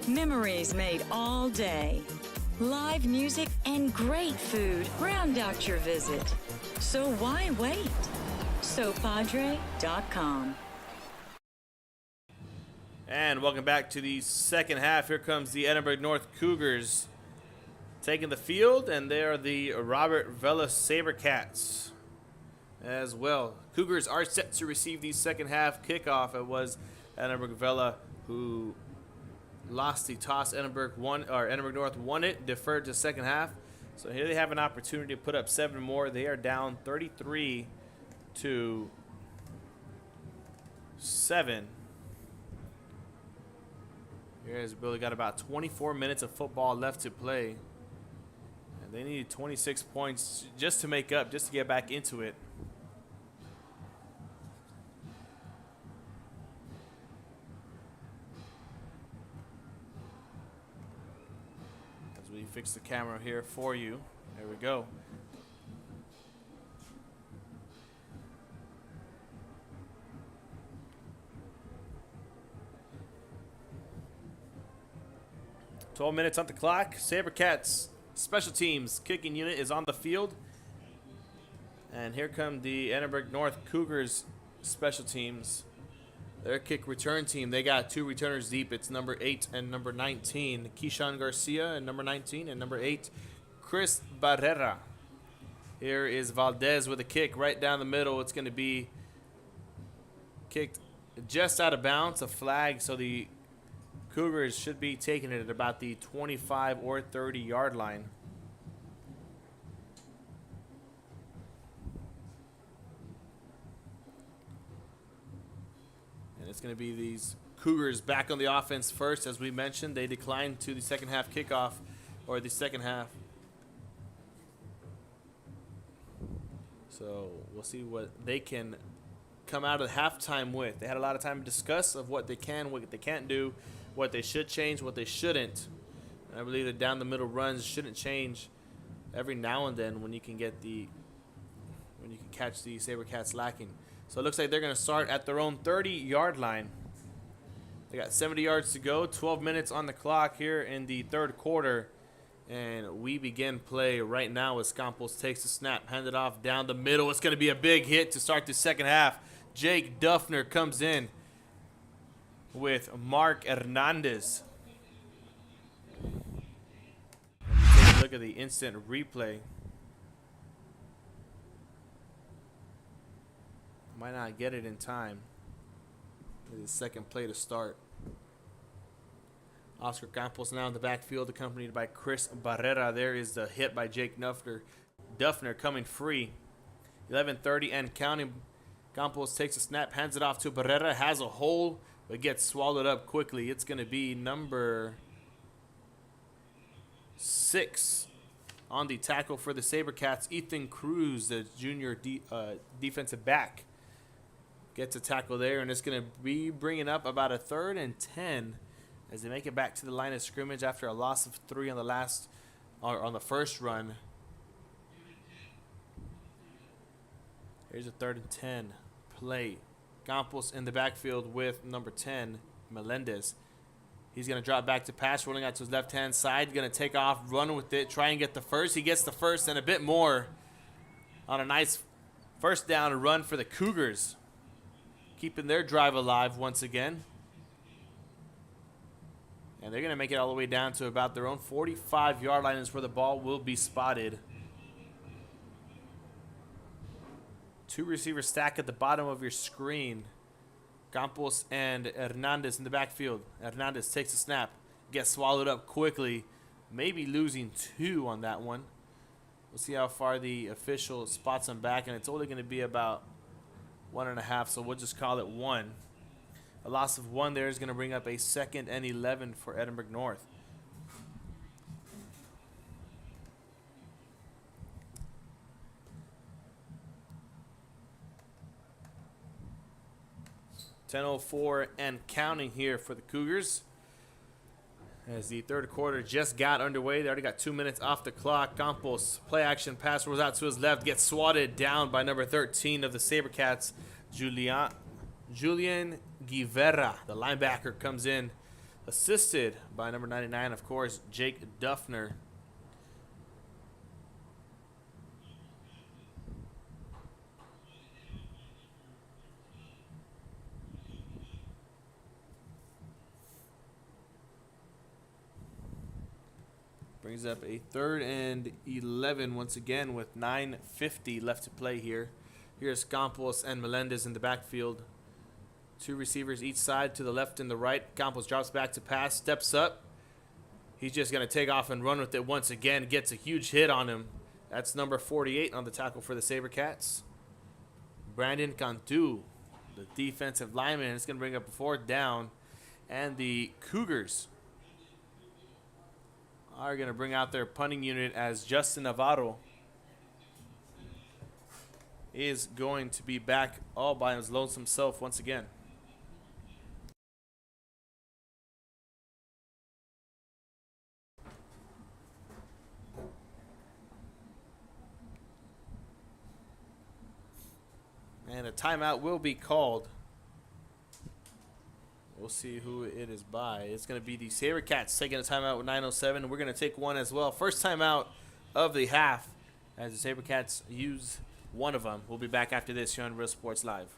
Memories made all day. Live music and great food round out your visit. So why wait? SoPadre.com. And welcome back to the second half. Here comes the Edinburg North Cougars taking the field, and they are the Robert Vela SaberCats as well. Cougars are set to receive the second half kickoff. It was Edinburg Vela who lost the toss. Edinburg North won it, deferred to second half. So here they have an opportunity to put up 7 more. They are down 33-7. Here's Billy, got about 24 minutes of football left to play. And they need 26 points just to make up, just to get back into it. As we fix the camera here for you. There we go. "12 minutes on the clock. SaberCats special teams kicking unit is on the field. And here come the Edinburg North Cougars special teams. Their kick return team, they got 2 returners deep. It's number 8 and number 19. Keyshawn Garcia and number 19, and number 8, Chris Barrera. Here is Valdez with a kick right down the middle. It's going to be kicked just out of bounds, a flag, so the Cougars should be taking it at about the 25 or 30 yard line. And it's going to be these Cougars back on the offense first. As we mentioned, they declined to the second half kickoff, or the second half. So we'll see what they can come out of halftime with. They had a lot of time to discuss of what they can, what they can't do, what they should change, what they shouldn't. And I believe that down the middle runs shouldn't change every now and then when you can catch the SaberCats lacking. So it looks like they're going to start at their own 30-yard line. They got 70 yards to go, 12 minutes on the clock here in the third quarter. And we begin play right now as Campos takes the snap, handed off down the middle. It's going to be a big hit to start the second half. Jake Duffner comes in with Mark Hernandez. Take a look at the instant replay. Might not get it in time. The second play to start. Oscar Campos now in the backfield, accompanied by Chris Barrera. There is the hit by Jake Duffner coming free. 11:30 and counting. Campos takes a snap, hands it off to Barrera, has a hole, but gets swallowed up quickly. It's going to be number 6 on the tackle for the SaberCats. Ethan Cruz, the junior defensive back, gets a tackle there, and it's going to be bringing up about a 3rd and 10 as they make it back to the line of scrimmage after a loss of 3 on the first run. Here's a 3rd and 10 play. Campos in the backfield with number 10, Melendez. He's going to drop back to pass, rolling out to his left-hand side. Going to take off, run with it, try and get the first. He gets the first and a bit more on a nice first down run for the Cougars, keeping their drive alive once again. And they're going to make it all the way down to about their own 45-yard line is where the ball will be spotted. 2 receivers stack at the bottom of your screen. Campos and Hernandez in the backfield. Hernandez takes a snap, get swallowed up quickly. Maybe losing 2 on that one. We'll see how far the official spots him back, and it's only going to be about 1.5, so we'll just call it 1. A loss of 1 there is going to bring up a 2nd and 11 for Edinburg North. .10:04 and counting here for the Cougars. As the third quarter just got underway, they already got 2 minutes off the clock. Campos, play action pass rolls out to his left, gets swatted down by number 13 of the SaberCats, Julian Guevara. The linebacker comes in, assisted by number 99, of course, Jake Duffner. Brings up a 3rd and 11 once again with 9:50 left to play here. Here's Campos and Melendez in the backfield. 2 receivers each side to the left and the right. Campos drops back to pass, steps up. He's just going to take off and run with it once again. Gets a huge hit on him. That's number 48 on the tackle for the SaberCats. Brandon Cantu, the defensive lineman. It's going to bring up a 4th down. And the Cougars are going to bring out their punting unit as Justin Navarro is going to be back all by his lonesome self once again. And a timeout will be called. We'll see who it is by. It's going to be the SaberCats taking a timeout with 9:07. We're going to take one as well. First timeout of the half as the SaberCats use one of them. We'll be back after this here on Real Sports Live.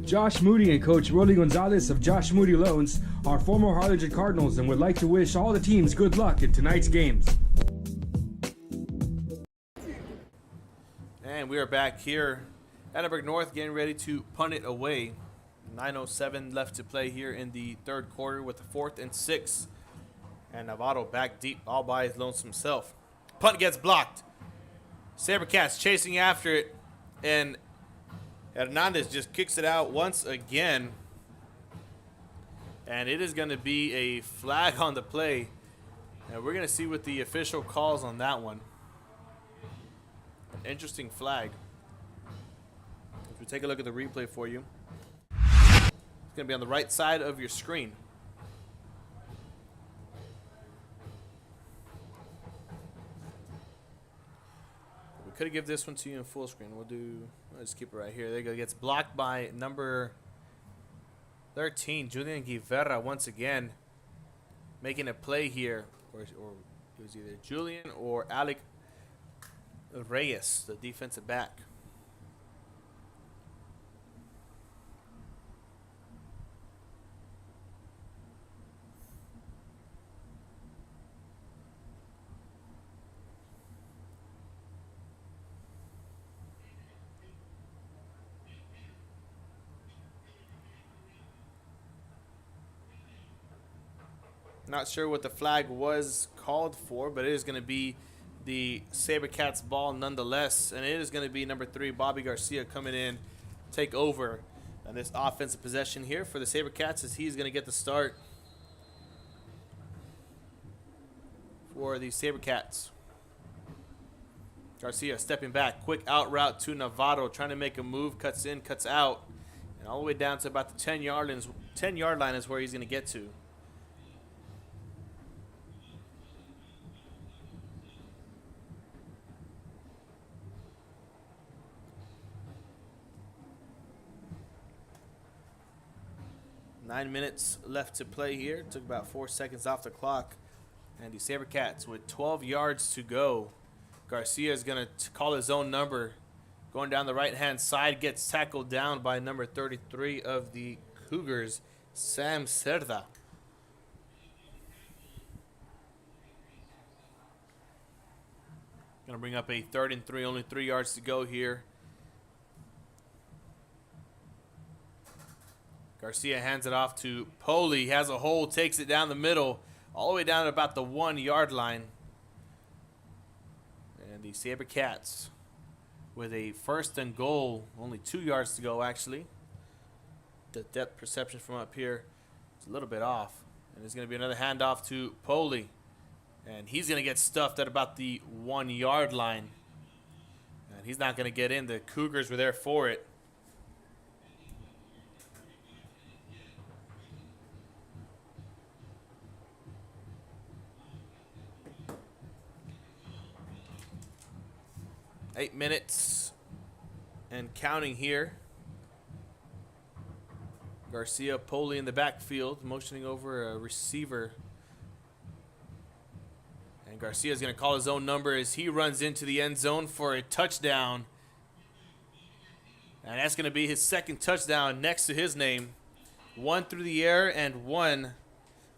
Josh Moody and Coach Rolly Gonzalez of Josh Moody Loans are former Harlingen Cardinals and would like to wish all the teams good luck in tonight's games. And we are back here. Edinburg North getting ready to punt it away. 9:07 left to play here in the third quarter with the 4th and 6. And Navarro back deep all by his lonesome self. Punt gets blocked. SaberCats chasing after it. And Hernandez just kicks it out once again. And it is going to be a flag on the play. And we're going to see what the official calls on that one. Interesting flag. If we take a look at the replay for you, it's going to be on the right side of your screen. We could give this one to you in full screen. Let's keep it right here. There you go. Gets blocked by number 13, Julian Guevara, once again making a play here. Or it was either Julian or Alec Reyes, the defensive back. Not sure what the flag was called for, but it is going to be the SaberCats ball nonetheless. And it is going to be number 3, Bobby Garcia, coming in, take over on this offensive possession here for the SaberCats as he's going to get the start for the SaberCats. Garcia stepping back, quick out route to Navarro, trying to make a move, cuts in, cuts out, and all the way down to about the 10-yard line is where he's going to get to. Nine minutes left to play here. Took about 4 seconds off the clock. And the SaberCats with 12 yards to go. Garcia is going to call his own number. Going down the right-hand side, gets tackled down by number 33 of the Cougars, Sam Cerda. Going to bring up a 3rd and 3, only 3 yards to go here. Garcia hands it off to Poli. He has a hole, takes it down the middle, all the way down to about the 1 yard line. And the SaberCats with a 1st and goal, only 2 yards to go actually. The depth perception from up here is a little bit off. And there's going to be another handoff to Poli. And he's going to get stuffed at about the 1 yard line. And he's not going to get in. The Cougars were there for it. Eight minutes and counting here. Garcia, Poli in the backfield, motioning over a receiver. And Garcia is going to call his own number as he runs into the end zone for a touchdown. And that's going to be his 2nd touchdown next to his name. 1 through the air and 1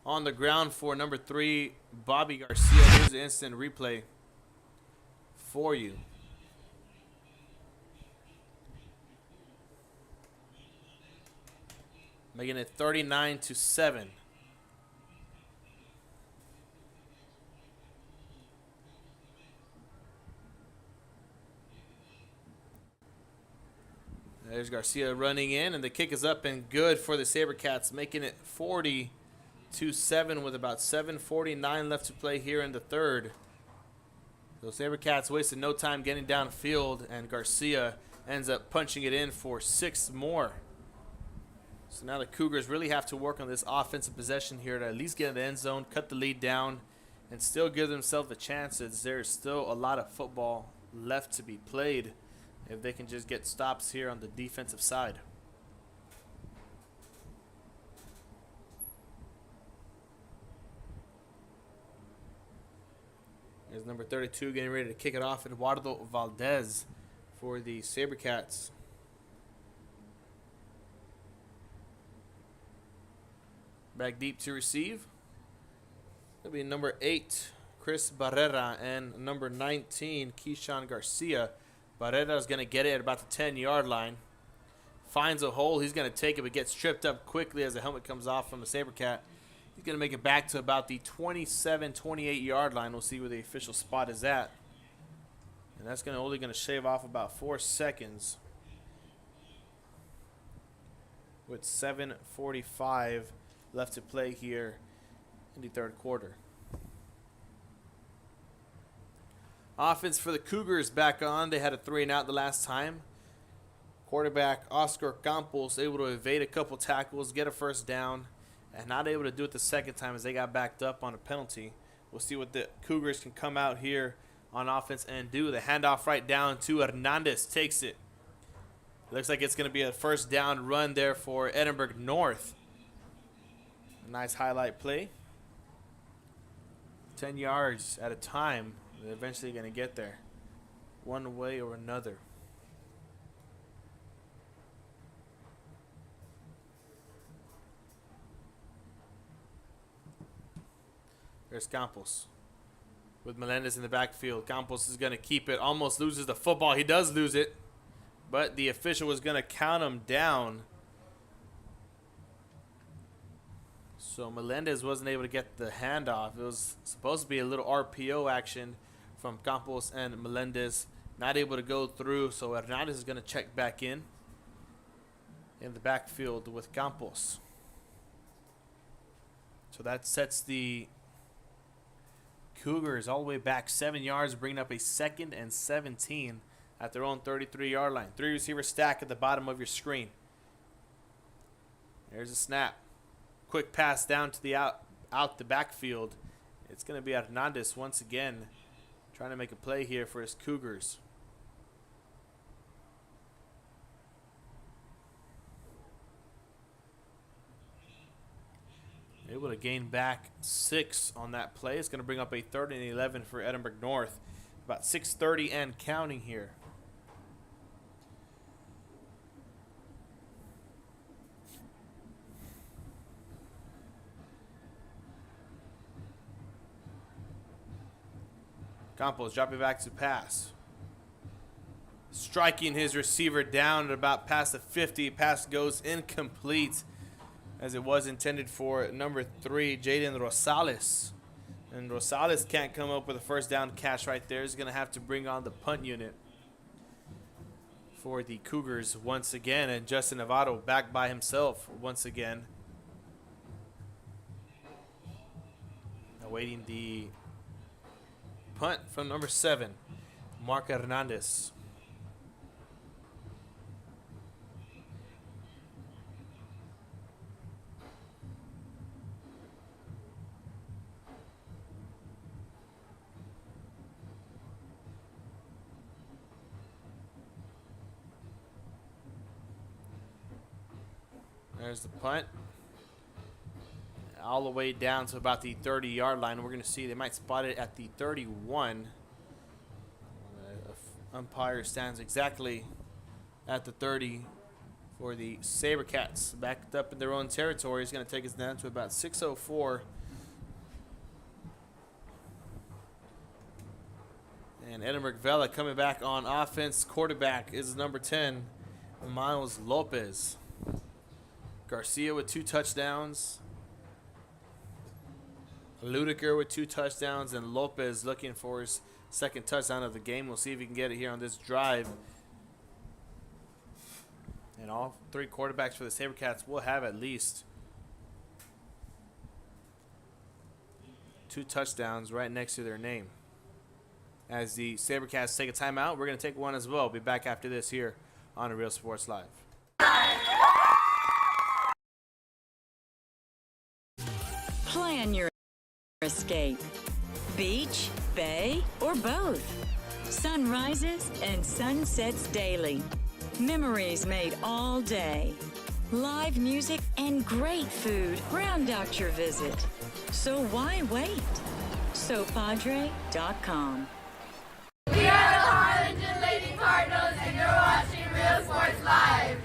on the ground for number 3, Bobby Garcia. Here's the instant replay for you. Making it 39-7. There's Garcia running in, and the kick is up and good for the SaberCats, making it 40-7 with about 7:49 left to play here in the 3rd. So SaberCats wasted no time getting downfield, and Garcia ends up punching it in for 6 more. So now the Cougars really have to work on this offensive possession here to at least get in the end zone, cut the lead down, and still give themselves a chance, as there's still a lot of football left to be played if they can just get stops here on the defensive side. There's number 32 getting ready to kick it off, Eduardo Valdez for the SaberCats. Back deep to receive. It'll be number 8, Chris Barrera, and number 19, Keyshawn Garcia. Barrera is going to get it at about the 10-yard line. Finds a hole. He's going to take it, but gets tripped up quickly as the helmet comes off from the SaberCat. He's going to make it back to about the 27, 28-yard line. We'll see where the official spot is at. And that's only going to shave off about 4 seconds. With 7:45 left to play here in the 3rd quarter. Offense for the Cougars back on. They had a 3-and-out the last time. Quarterback Oscar Campos able to evade a couple tackles, get a 1st down, and not able to do it the 2nd time as they got backed up on a penalty. We'll see what the Cougars can come out here on offense and do. The handoff right down to Hernandez, takes it. Looks like it's going to be a 1st down run there for Edinburg North. A nice highlight play. 10 yards at a time. They're eventually going to get there, one way or another. There's Campos with Melendez in the backfield. Campos is going to keep it, almost loses the football. He does lose it, but the official was going to count him down. So Melendez wasn't able to get the handoff. It was supposed to be a little RPO action from Campos and Melendez. Not able to go through, so Hernandez is going to check back in the backfield with Campos. So that sets the Cougars all the way back 7 yards, bringing up a 2nd and 17 at their own 33-yard line. 3 receiver stack at the bottom of your screen. There's a snap. Quick pass down to the out the backfield. It's going to be Hernandez once again, trying to make a play here for his Cougars. Able able to gain back 6 on that play. It's going to bring up a 3rd and 11 for Edinburg North. About 6:30 and counting here. Campos dropping back to pass. Striking his receiver down at about past the 50. Pass goes incomplete, as it was intended for number 3, Jaden Rosales. And Rosales can't come up with a first down catch right there. He's going to have to bring on the punt unit for the Cougars once again. And Justin Navarro back by himself once again. Awaiting the punt from number 7, Mark Hernandez. There's the punt. All the way down to about the 30-yard line. We're going to see they might spot it at the 31. Umpire stands exactly at the 30 for the SaberCats. Backed up in their own territory. He's going to take us down to about 6:04. And Edinburg Vela coming back on offense. Quarterback is number 10, Miles Lopez. Garcia with 2 touchdowns. Ludiker with 2 touchdowns, and Lopez looking for his 2nd touchdown of the game. We'll see if he can get it here on this drive. And all 3 quarterbacks for the SaberCats will have at least 2 touchdowns right next to their name. As the SaberCats take a timeout, we're going to take one as well. Be back after this here on A Real Sports Live. Plan your escape. Beach, bay, or both. Sunrises and sunsets daily. Memories made all day. Live music and great food round out your visit. So why wait? SoPadre.com. We are the Harlingen Lady Cardinals, and you're watching Real Sports Live.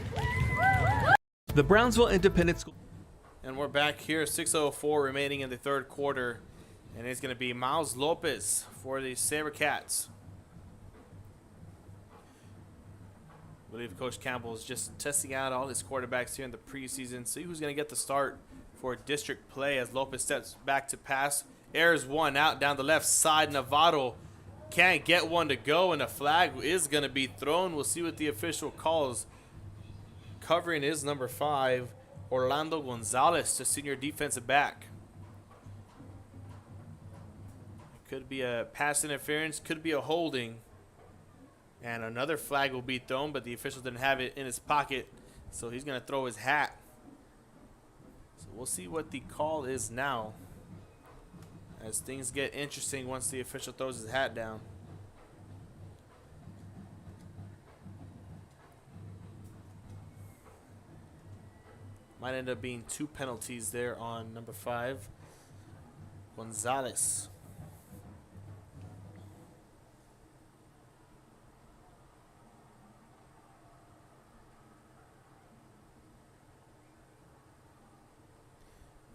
The Brownsville Independent School. And we're back here, 6:04 remaining in the 3rd quarter. And it's going to be Miles Lopez for the SaberCats. I believe Coach Campbell is just testing out all his quarterbacks here in the preseason. See who's going to get the start for district play as Lopez steps back to pass. Airs one out down the left side. Navarro can't get one to go, and a flag is going to be thrown. We'll see what the official calls. Covering is number 5, Orlando Gonzalez, the senior defensive back. Could be a pass interference, could be a holding. And another flag will be thrown, but the official didn't have it in his pocket, so he's going to throw his hat. So we'll see what the call is now, as things get interesting once the official throws his hat down. Might end up being 2 penalties there on number 5, Gonzalez.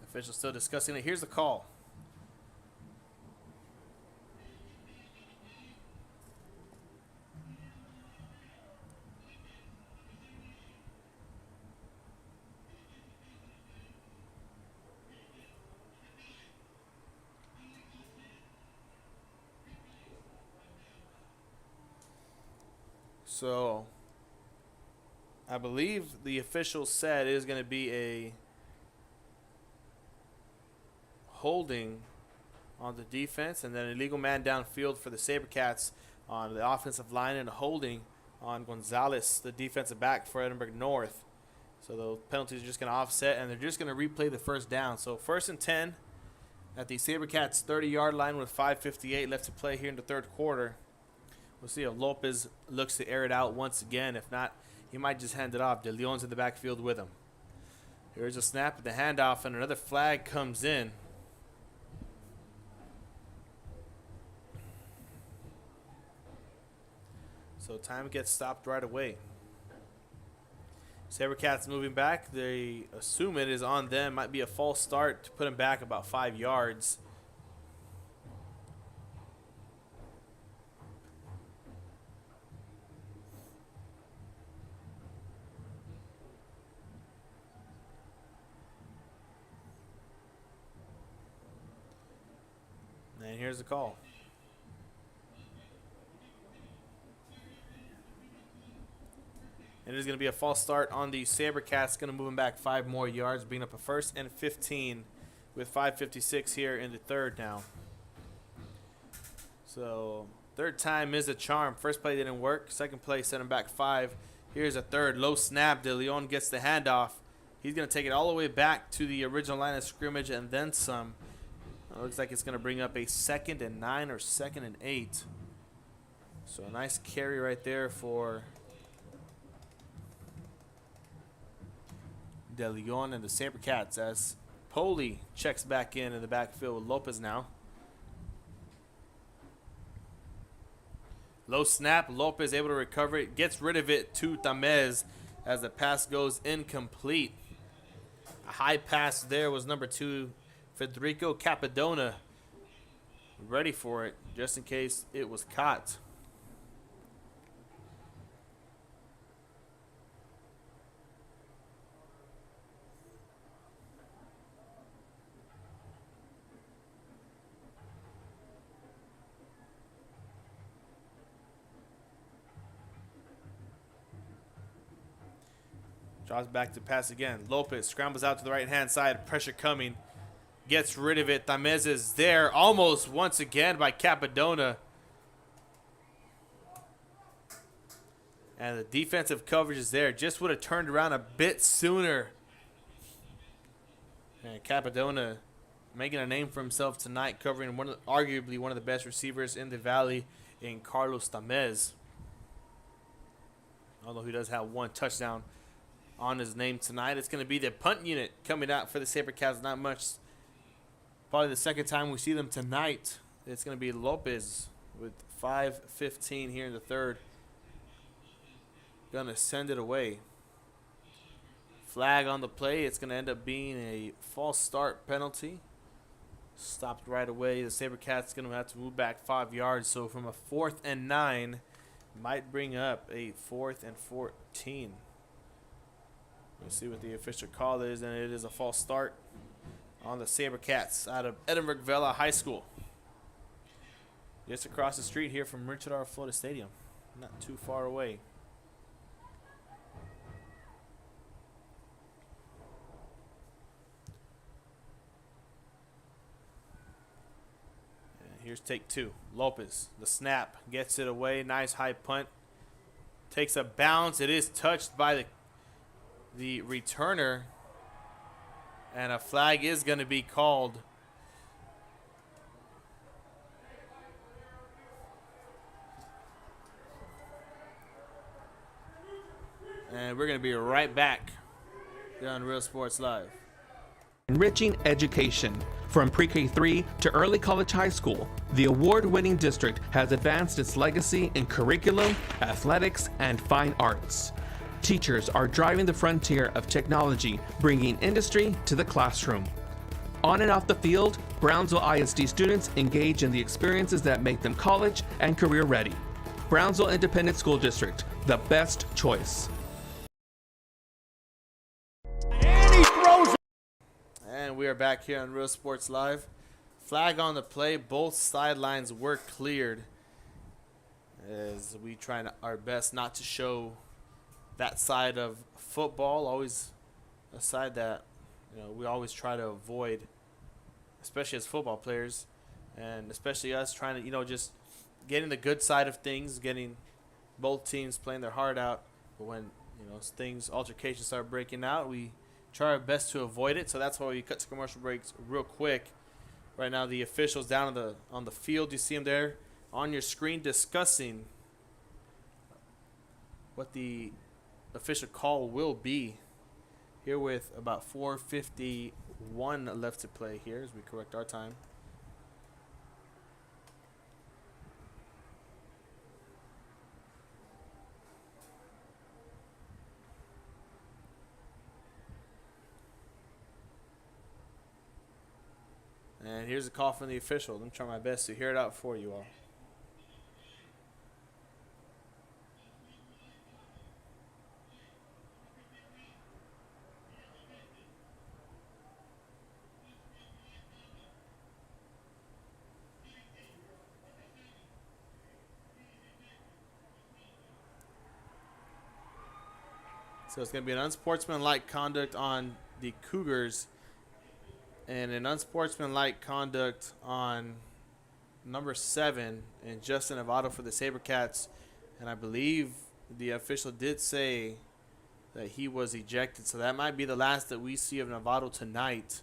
Official still discussing it. Here's the call. So, I believe the official said it is going to be a holding on the defense, and then an illegal man downfield for the SaberCats on the offensive line, and a holding on Gonzalez, the defensive back for Edinburg North. So the penalties are just going to offset, and they're just going to replay the first down. So 1st and 10 at the SaberCats 30-yard line with 5:58 left to play here in the 3rd quarter. We'll see if Lopez looks to air it out once again. If not, he might just hand it off. De Leon's in the backfield with him. Here's a snap at the handoff, and another flag comes in. So time gets stopped right away. Sabercats moving back. They assume it is on them. Might be a false start to put them back about 5 yards. And here's the call. It is going to be a false start on the Sabercats. Going to move them back 5 more yards, bring up a 1st and 15 with 5:56 here in the third now. So third time is a charm. First play didn't work. Second play sent him back 5. Here's a third low snap. De Leon gets the handoff. He's going to take it all the way back to the original line of scrimmage and then some. It looks like it's going to bring up a 2nd and 9 or 2nd and 8. So a nice carry right there for De Leon and the Sabercats as Poli checks back in the backfield with Lopez now. Low snap. Lopez able to recover it. Gets rid of it to Tamez as the pass goes incomplete. A high pass there was number 2, Federico Capadona. Ready for it just in case it was caught. Draws back to pass again. Lopez scrambles out to the right-hand side. Pressure coming. Gets rid of it. Tamez is there almost once again by Capadona. And the defensive coverage is there. Just would have turned around a bit sooner. And Capadona making a name for himself tonight, covering arguably one of the best receivers in the Valley in Carlos Tamez. Although he does have 1 touchdown on his name tonight. It's going to be the punt unit coming out for the Sabercats. Not much. Probably the second time we see them tonight. It's going to be Lopez with 5:15 here in the third. Going to send it away. Flag on the play. It's going to end up being a false start penalty. Stopped right away. The Sabercats going to have to move back 5 yards. So from a 4th and 9, might bring up a 4th and 14. Let's see what the official call is, and it is a false start on the Sabercats out of Edinburg Vela High School. Just across the street here from Richard R. Florida Stadium. Not too far away. And here's take 2. Lopez, the snap, gets it away. Nice high punt. Takes a bounce. It is touched by the returner, and a flag is going to be called. And we're going to be right back here on Real Sports Live. Enriching education. From pre-K 3 to early college high school, the award-winning district has advanced its legacy in curriculum, athletics, and fine arts. Teachers are driving the frontier of technology, bringing industry to the classroom. On and off the field, Brownsville ISD students engage in the experiences that make them college and career ready. Brownsville Independent School District, the best choice. And we are back here on Real Sports Live. Flag on the play. Both sidelines were cleared as we try our best not to show that side of football. Always a side that we always try to avoid, especially as football players, and especially us trying to just getting the good side of things, getting both teams playing their heart out. But when altercations start breaking out, we try our best to avoid it. So that's why we cut to commercial breaks real quick. Right now, the officials down on the field, you see them there on your screen discussing what the official call will be here with about 4:51 left to play here as we correct our time. And here's a call from the official. I'm trying my best to hear it out for you all. So it's going to be an unsportsmanlike conduct on the Cougars and an unsportsmanlike conduct on number 7 and Justin Novato for the SaberCats. And I believe the official did say that he was ejected. So that might be the last that we see of Novato tonight,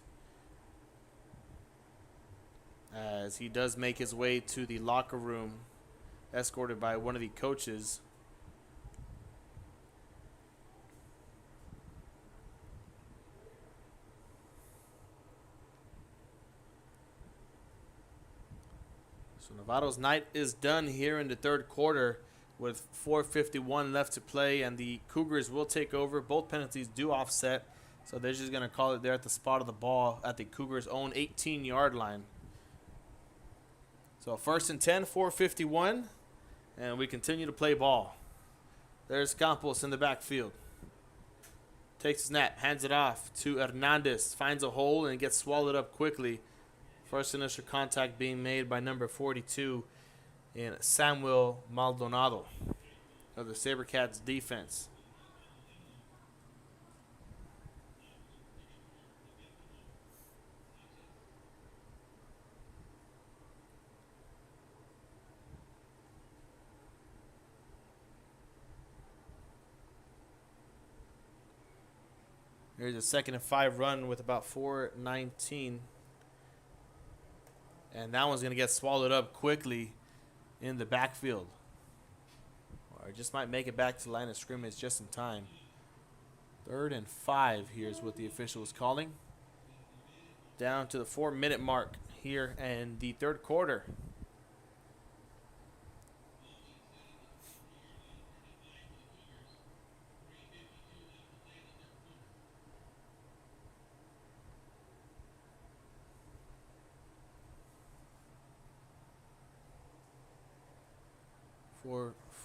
as he does make his way to the locker room escorted by one of the coaches. So Novato's night is done here in the third quarter with 4:51 left to play, and the Cougars will take over. Both penalties do offset, so they're just going to call it there at the spot of the ball at the Cougars' own 18-yard line. So 1st and 10, 4:51, and we continue to play ball. There's Campos in the backfield. Takes a snap, hands it off to Hernandez, finds a hole and gets swallowed up quickly. First initial contact being made by number 42 in Samuel Maldonado of the SaberCats defense. Here's a 2nd and 5 run with about 4:19. And that one's going to get swallowed up quickly in the backfield. Or just might make it back to the line of scrimmage just in time. 3rd and 5 here's what the official is calling. Down to the 4-minute mark here in the third quarter.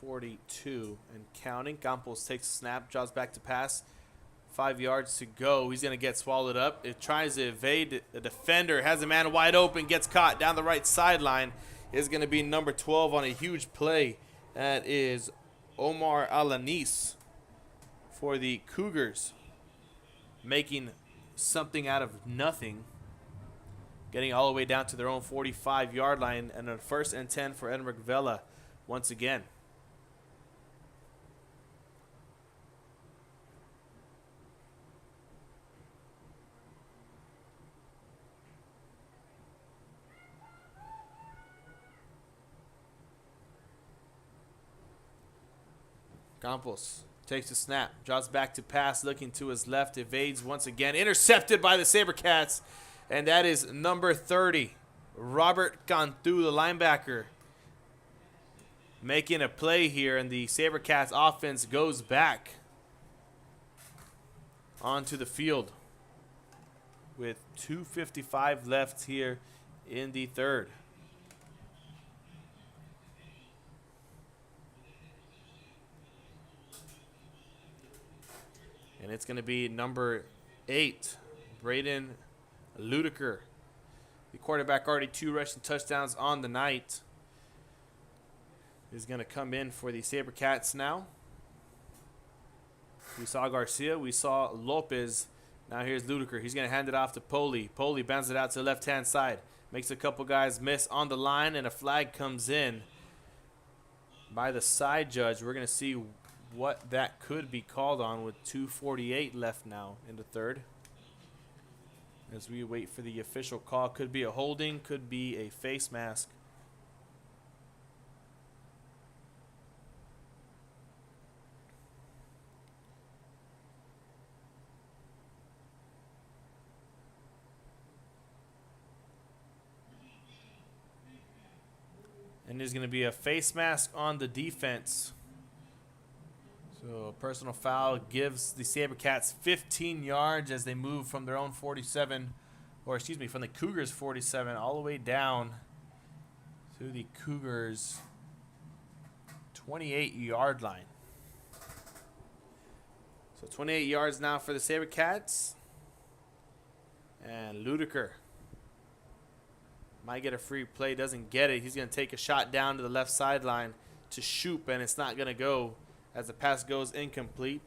.42 and counting. Campos takes a snap, draws back to pass. 5 yards to go. He's going to get swallowed up. It tries to evade the defender. Has a man wide open. Gets caught down the right sideline. Is going to be number 12 on a huge play. That is Omar Alanis for the Cougars. Making something out of nothing. Getting all the way down to their own 45-yard line. And a 1st and 10 for Edinburg Vela once again. Campos takes the snap, drops back to pass, looking to his left, evades once again, intercepted by the SaberCats, and that is number 30, Robert Cantu, the linebacker, making a play here, and the SaberCats offense goes back onto the field with 2:55 left here in the third. And it's going to be number 8, Braden Ludiker. The quarterback, already 2 rushing touchdowns on the night, is going to come in for the SaberCats now. We saw Garcia. We saw Lopez. Now here's Ludiker. He's going to hand it off to Poli. Poli bends it out to the left-hand side. Makes a couple guys miss on the line, and a flag comes in by the side judge. We're going to see what that could be called on with 2:48 left now in the third. As we wait for the official call. Could be a holding, could be a face mask. And there's going to be a face mask on the defense. So a personal foul gives the SaberCats 15 yards as they move from their own 47, or excuse me, from the Cougars 47 all the way down to the Cougars 28-yard line. So 28 yards now for the SaberCats. And Ludiker might get a free play, doesn't get it. He's going to take a shot down to the left sideline to shoot, and it's not going to go as the pass goes incomplete.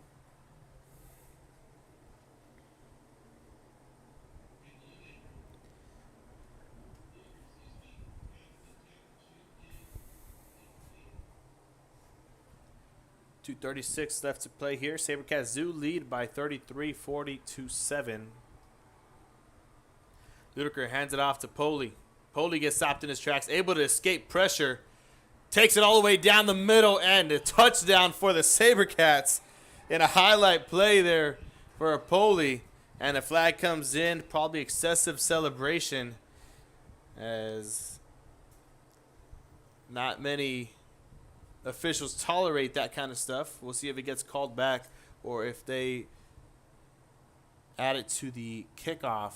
.236 left to play here. SaberCats do lead by 33-40-7. Ludiker hands it off to Poli. Poli gets stopped in his tracks, able to escape pressure. Takes it all the way down the middle, and a touchdown for the SaberCats in a highlight play there for a Poli. And a flag comes in, probably excessive celebration, as not many officials tolerate that kind of stuff. We'll see if it gets called back or if they add it to the kickoff.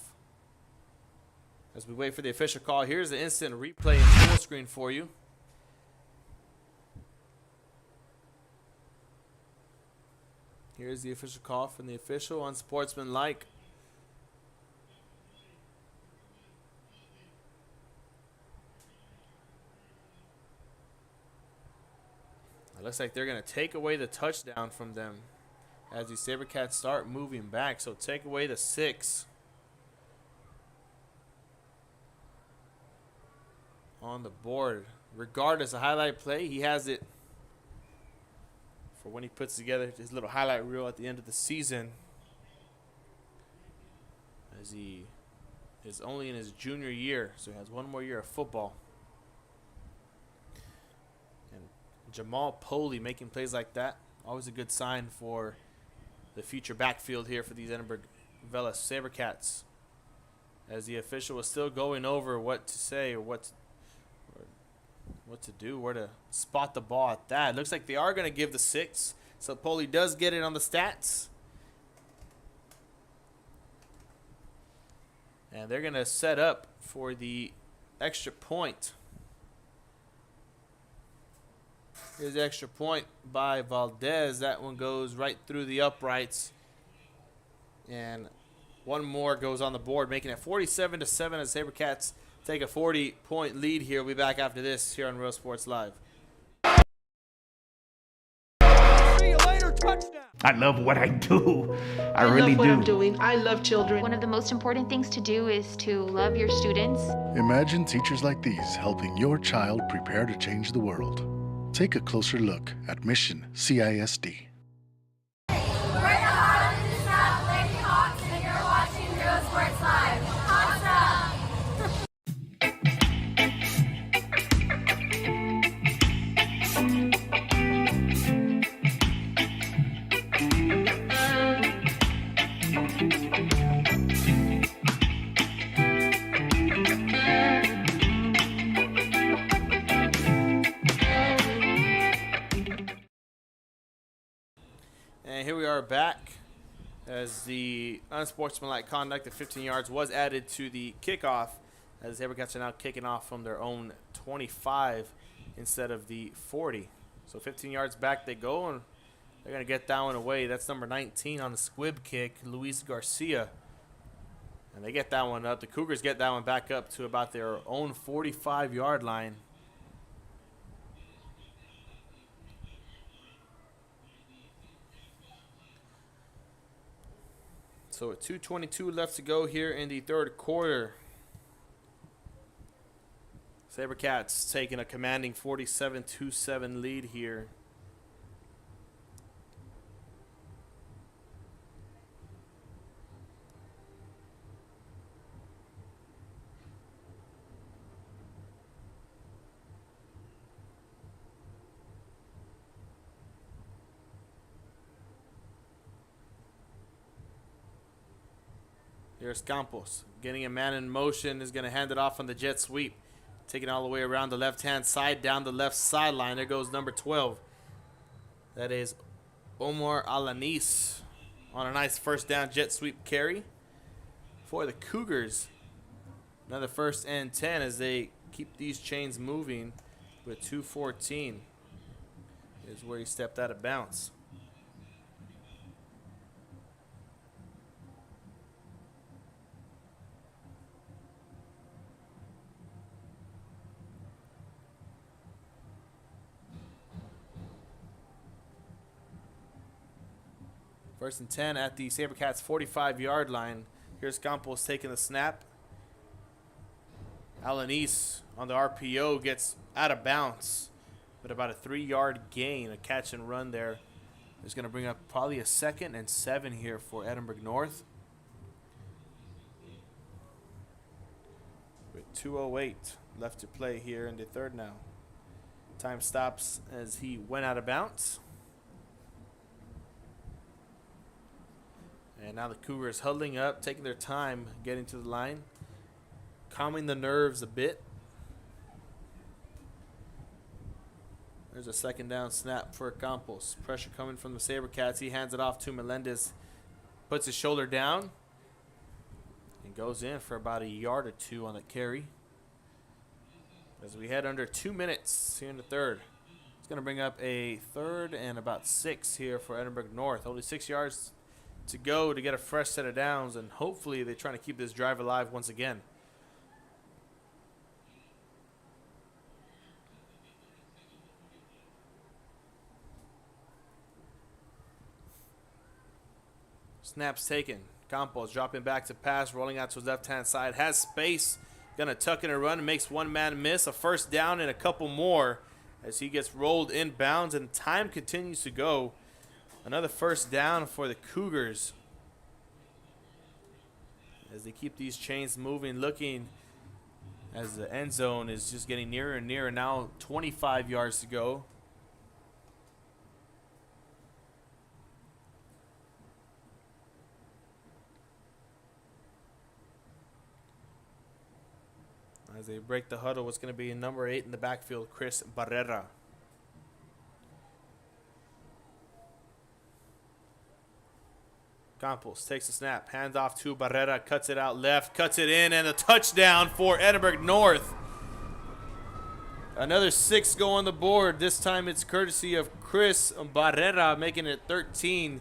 As we wait for the official call, here's the instant replay and full screen for you. Here's the official call from the official, unsportsmanlike. It looks like they're going to take away the touchdown from them as the SaberCats start moving back. So take away the 6 on the board. Regardless of highlight play, he has it for when he puts together his little highlight reel at the end of the season, as he is only in his junior year, so he has one more year of football. And Jamal Poli making plays like that, always a good sign for the future backfield here for these Edinburg Vela SaberCats, as the official was still going over what to say or what to do, where to spot the ball at that. It looks like they are going to give the 6. So Poli does get it on the stats. And they're going to set up for the extra point. Here's the extra point by Valdez. That one goes right through the uprights. And one more goes on the board, making it 47-7 as SaberCats take a 40-point lead here. We'll be back after this here on Real Sports Live. See you later, touchdown. I love what I do. I love really what do. I'm doing. I love children. One of the most important things to do is to love your students. Imagine teachers like these helping your child prepare to change the world. Take a closer look at Mission CISD. We're the Harlingen South Lady Hawks, and you're watching Real Sports Live. Hawks up! And here we are back as the unsportsmanlike conduct of 15 yards was added to the kickoff, as the SaberCats are now kicking off from their own 25 instead of the 40. So 15 yards back they go, and they're going to get that one away. That's number 19 on the squib kick, Luis Garcia. And they get that one up. The Cougars get that one back up to about their own 45-yard line. So with 2:22 left to go here in the third quarter, SaberCats taking a commanding 47-7 lead here. Here's Campos getting a man in motion, is going to hand it off on the jet sweep Taking all the way around the left-hand side, down the left sideline. There goes number 12. That is Omar Alanis on a nice first down jet sweep carry for the Cougars. Another 1st and 10 as they keep these chains moving with 2:14 is where he stepped out of bounds. First and 10 at the SaberCats 45-yard line. Here's Campos taking the snap. Alanis on the RPO gets out of bounds, but about a 3-yard gain, a catch and run there. Is going to bring up probably a 2nd and 7 here for Edinburg North. With 2:08 left to play here in the third now. Time stops as he went out of bounds. And now the Cougars huddling up, taking their time getting to the line, calming the nerves a bit. There's a 2nd down snap for Campos. Pressure coming from the SaberCats. He hands it off to Melendez. Puts his shoulder down and goes in for about a yard or 2 on the carry. As we head under 2 minutes here in the third. It's going to bring up a 3rd and about 6 here for Edinburg North. Only 6 yards to go to get a fresh set of downs, and hopefully they're trying to keep this drive alive once again. Snaps taken. Campos dropping back to pass, rolling out to his left-hand side. Has space. Gonna tuck in a run. Makes one man miss. A 1st down and a couple more as he gets rolled inbounds, and time continues to go. Another 1st down for the Cougars as they keep these chains moving, looking as the end zone is just getting nearer and nearer. Now 25 yards to go. As they break the huddle, what's going to be number 8 in the backfield, Chris Barrera. Campos takes the snap, hands off to Barrera, cuts it out left, cuts it in, and a touchdown for Edinburg North. Another 6 go on the board. This time it's courtesy of Chris Barrera, making it 13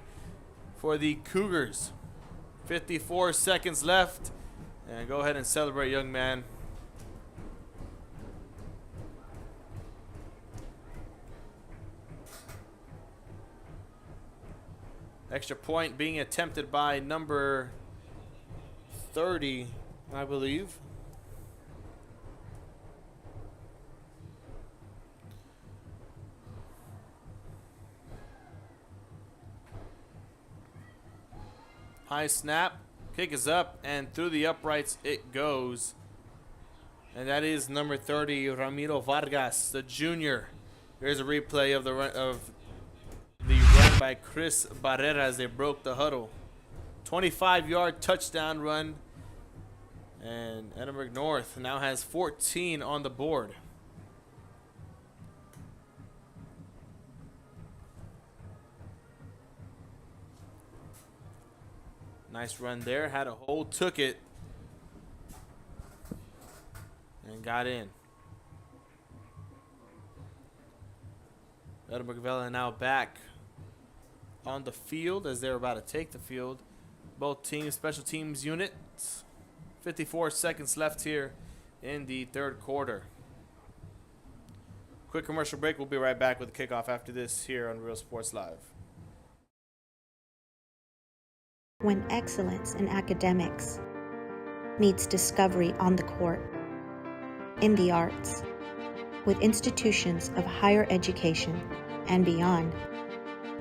for the Cougars. 54 seconds left, and go ahead and celebrate, young man. Extra point being attempted by number 30, I believe. High snap, kick is up, and through the uprights it goes. And that is number 30, Ramiro Vargas, the junior. Here's a replay of the run by Chris Barrera as they broke the huddle. 25-yard touchdown run, and Edinburg North now has 14 on the board. Nice run there, had a hole, took it, and got in. Edinburg Vela now back on the field as they're about to take the field. Both teams, special teams units. 54 seconds left here in the third quarter. Quick commercial break. We'll be right back with the kickoff after this here on Real Sports Live. When excellence in academics meets discovery on the court, in the arts, with institutions of higher education and beyond,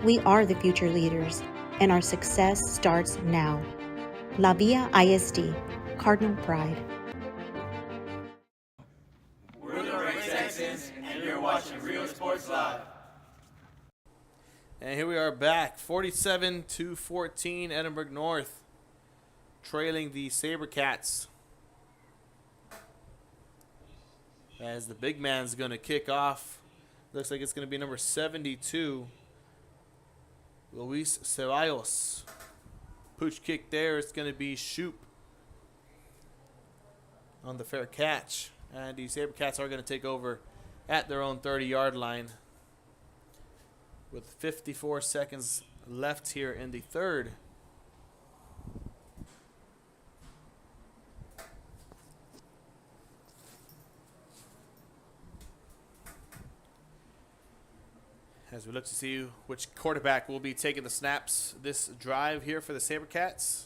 we are the future leaders, and our success starts now. La Villa ISD, Cardinal Pride. We're the Red Texans, and you're watching Real Sports Live. And here we are back, 47-14, Edinburg North, trailing the SaberCats. as the big man's going to kick off. Looks like it's going to be number 72, Luis Ceballos. Pooch kick there. It's going to be Shoop on the fair catch. And the SaberCats are going to take over at their own 30-yard line with 54 seconds left here in the third. As we look to see which quarterback will be taking the snaps this drive here for the SaberCats.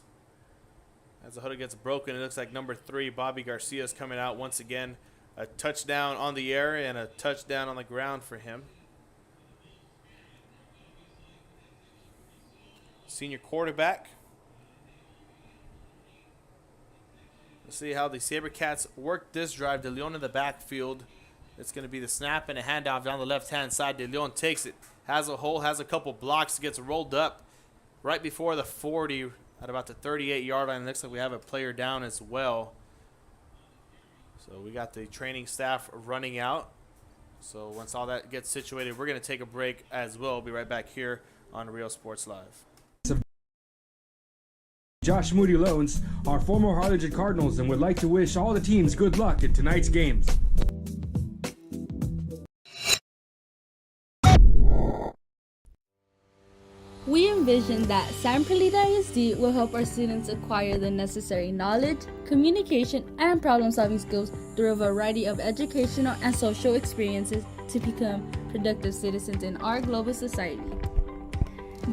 As the huddle gets broken, it looks like number 3, Bobby Garcia, is coming out once again. A touchdown on the air and a touchdown on the ground for him. Senior quarterback. Let's see how the SaberCats work this drive. De Leon in the backfield. It's going to be the snap and a handoff down the left-hand side. De Leon takes it, has a hole, has a couple blocks, gets rolled up right before the 40 at about the 38-yard line. Looks like we have a player down as well. So we got the training staff running out. So once all that gets situated, we're going to take a break as well. We'll be right back here on Real Sports Live. Josh Moody Loans are former Harlingen Cardinals and would like to wish all the teams good luck in tonight's games. We envision that San Perlita ISD will help our students acquire the necessary knowledge, communication, and problem-solving skills through a variety of educational and social experiences to become productive citizens in our global society.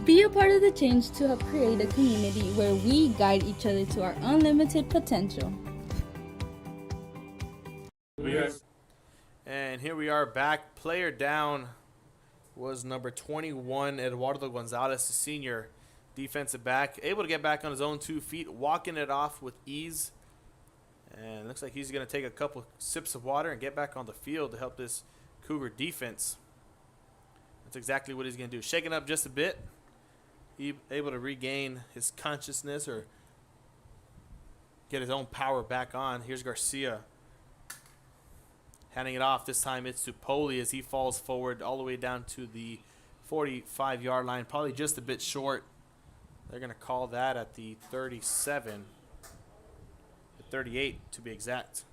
Be a part of the change to help create a community where we guide each other to our unlimited potential. And here we are back. Player down was number 21, Eduardo Gonzalez, the senior defensive back. Able to get back on his own 2 feet, walking it off with ease. And looks like he's going to take a couple sips of water and get back on the field to help this Cougar defense. That's exactly what he's going to do. Shaking up just a bit. He able to regain his consciousness or get his own power back on. Here's Garcia. Handing it off. This time it's to Poli as he falls forward all the way down to the 45-yard line. Probably just a bit short. They're going to call that at the 37. The 38 to be exact.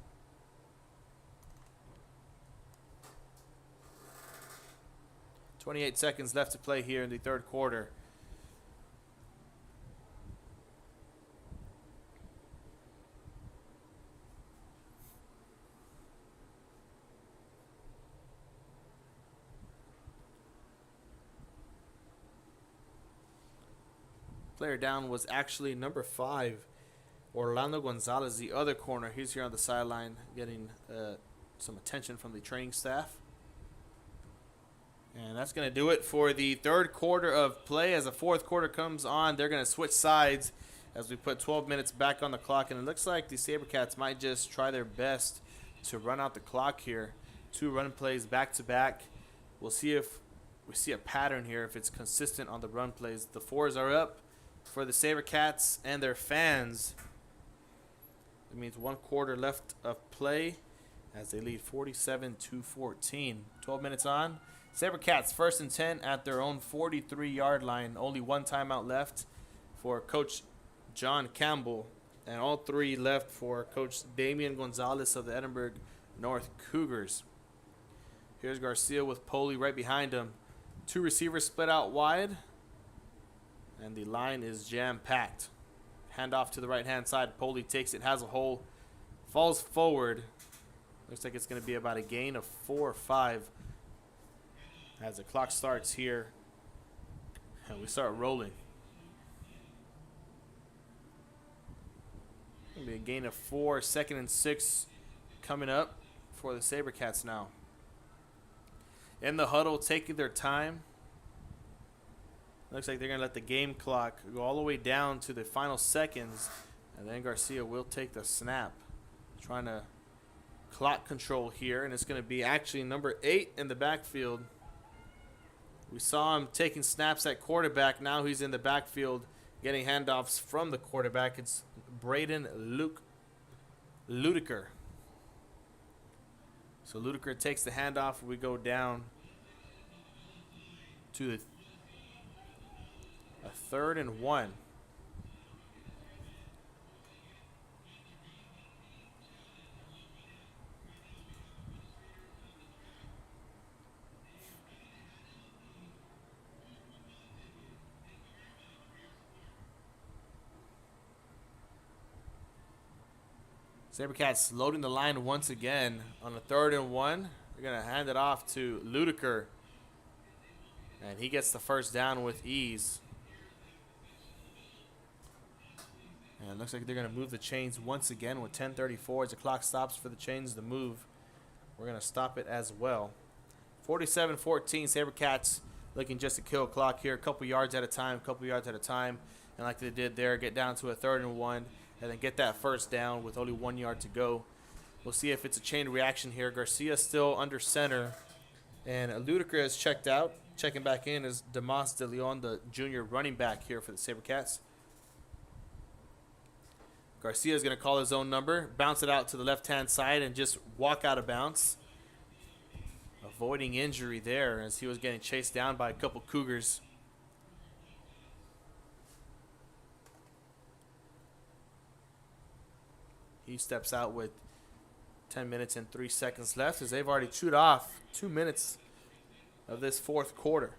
.28 seconds left to play here in the third quarter. Player down was actually number 5, Orlando Gonzalez, the other corner. He's here on the sideline getting some attention from the training staff. And that's going to do it for the third quarter of play. As the fourth quarter comes on, they're going to switch sides as we put 12 minutes back on the clock. And it looks like the SaberCats might just try their best to run out the clock here. 2 run plays back-to-back. We'll see if we see a pattern here, if it's consistent on the run plays. The 4s are up for the SaberCats and their fans. It means 1 quarter left of play as they lead 47-14. 12 minutes on. SaberCats 1st and 10 at their own 43-yard line. Only 1 timeout left for Coach John Campbell, and all 3 left for Coach Damian Gonzalez of the Edinburg North Cougars. Here's Garcia with Poli right behind him. 2 receivers split out wide, and the line is jam-packed. Handoff to the right-hand side. Poli takes it, has a hole, falls forward. Looks like it's going to be about a gain of 4 or 5 as the clock starts here and we start rolling. Going to be a gain of 4, 2nd and 6 coming up for the SaberCats now. In the huddle, taking their time. Looks like they're going to let the game clock go all the way down to the final seconds, and then Garcia will take the snap. Trying to clock control here, and it's going to be actually number 8 in the backfield. We saw him taking snaps at quarterback. Now he's in the backfield getting handoffs from the quarterback. It's Braden Ludiker. So Ludiker takes the handoff. We go down to a 3rd and 1. Sabercats loading the line once again on a 3rd and 1. They're going to hand it off to Ludiker. And he gets the first down with ease. And it looks like they're going to move the chains once again with 10:34 as the clock stops for the chains to move. We're going to stop it as well. 47-14, Sabercats looking just to kill clock here. A couple yards at a time, And like they did there, get down to a 3rd and 1. And then get that first down with only 1 yard to go. We'll see if it's a chain reaction here. Garcia still under center. And Ludiker has checked out. Checking back in is Damas De Leon, the junior running back here for the Sabercats. Garcia is going to call his own number. Bounce it out to the left-hand side and just walk out of bounds. Avoiding injury there as he was getting chased down by a couple Cougars. He steps out with 10 minutes and 3 seconds left as they've already chewed off 2 minutes of this 4th quarter.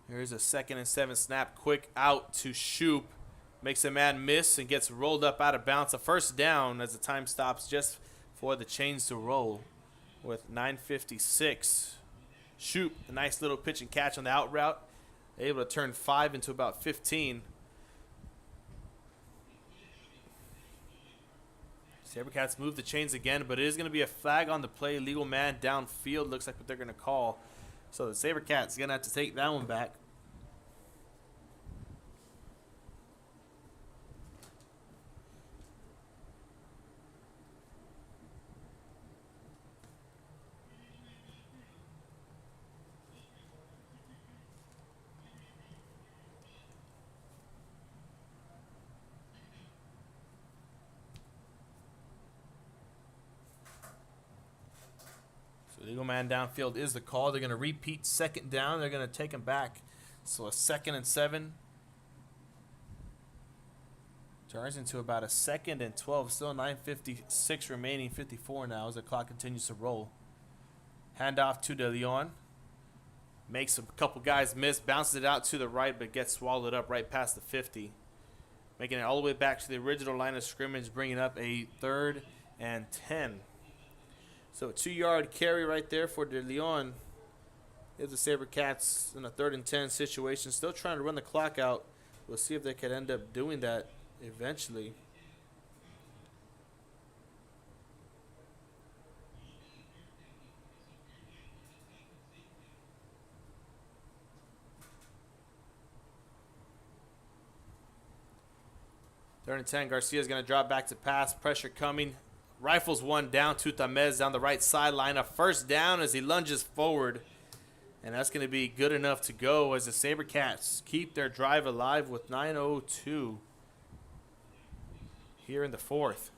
Here's a 2nd and 7 snap. Quick out to Shoop. Makes a man miss and gets rolled up out of bounds. A first down as the time stops just for the chains to roll with 9:56. Shoop, a nice little pitch and catch on the out route. Able to turn 5 into about 15. Sabercats move the chains again, but it is going to be a flag on the play. Legal man downfield looks like what they're going to call. So the Sabercats going to have to take that one back. Legal man downfield is the call. They're going to repeat 2nd down. They're going to take him back. So a 2nd and 7. Turns into about a 2nd and 12. Still 9:56 remaining. 54 now as the clock continues to roll. Handoff to De Leon. Makes a couple guys miss. Bounces it out to the right, but gets swallowed up right past the 50. Making it all the way back to the original line of scrimmage, bringing up a 3rd and 10. So a 2-yard carry right there for De Leon. If the Sabercats in a 3rd and 10 situation, still trying to run the clock out. We'll see if they can end up doing that eventually. Third and 10, Garcia is going to drop back to pass. Pressure coming. Rifles one down to Tamez down the right sideline. A first down as he lunges forward. And that's going to be good enough to go as the Sabercats keep their drive alive with 9:02 here in the 4th.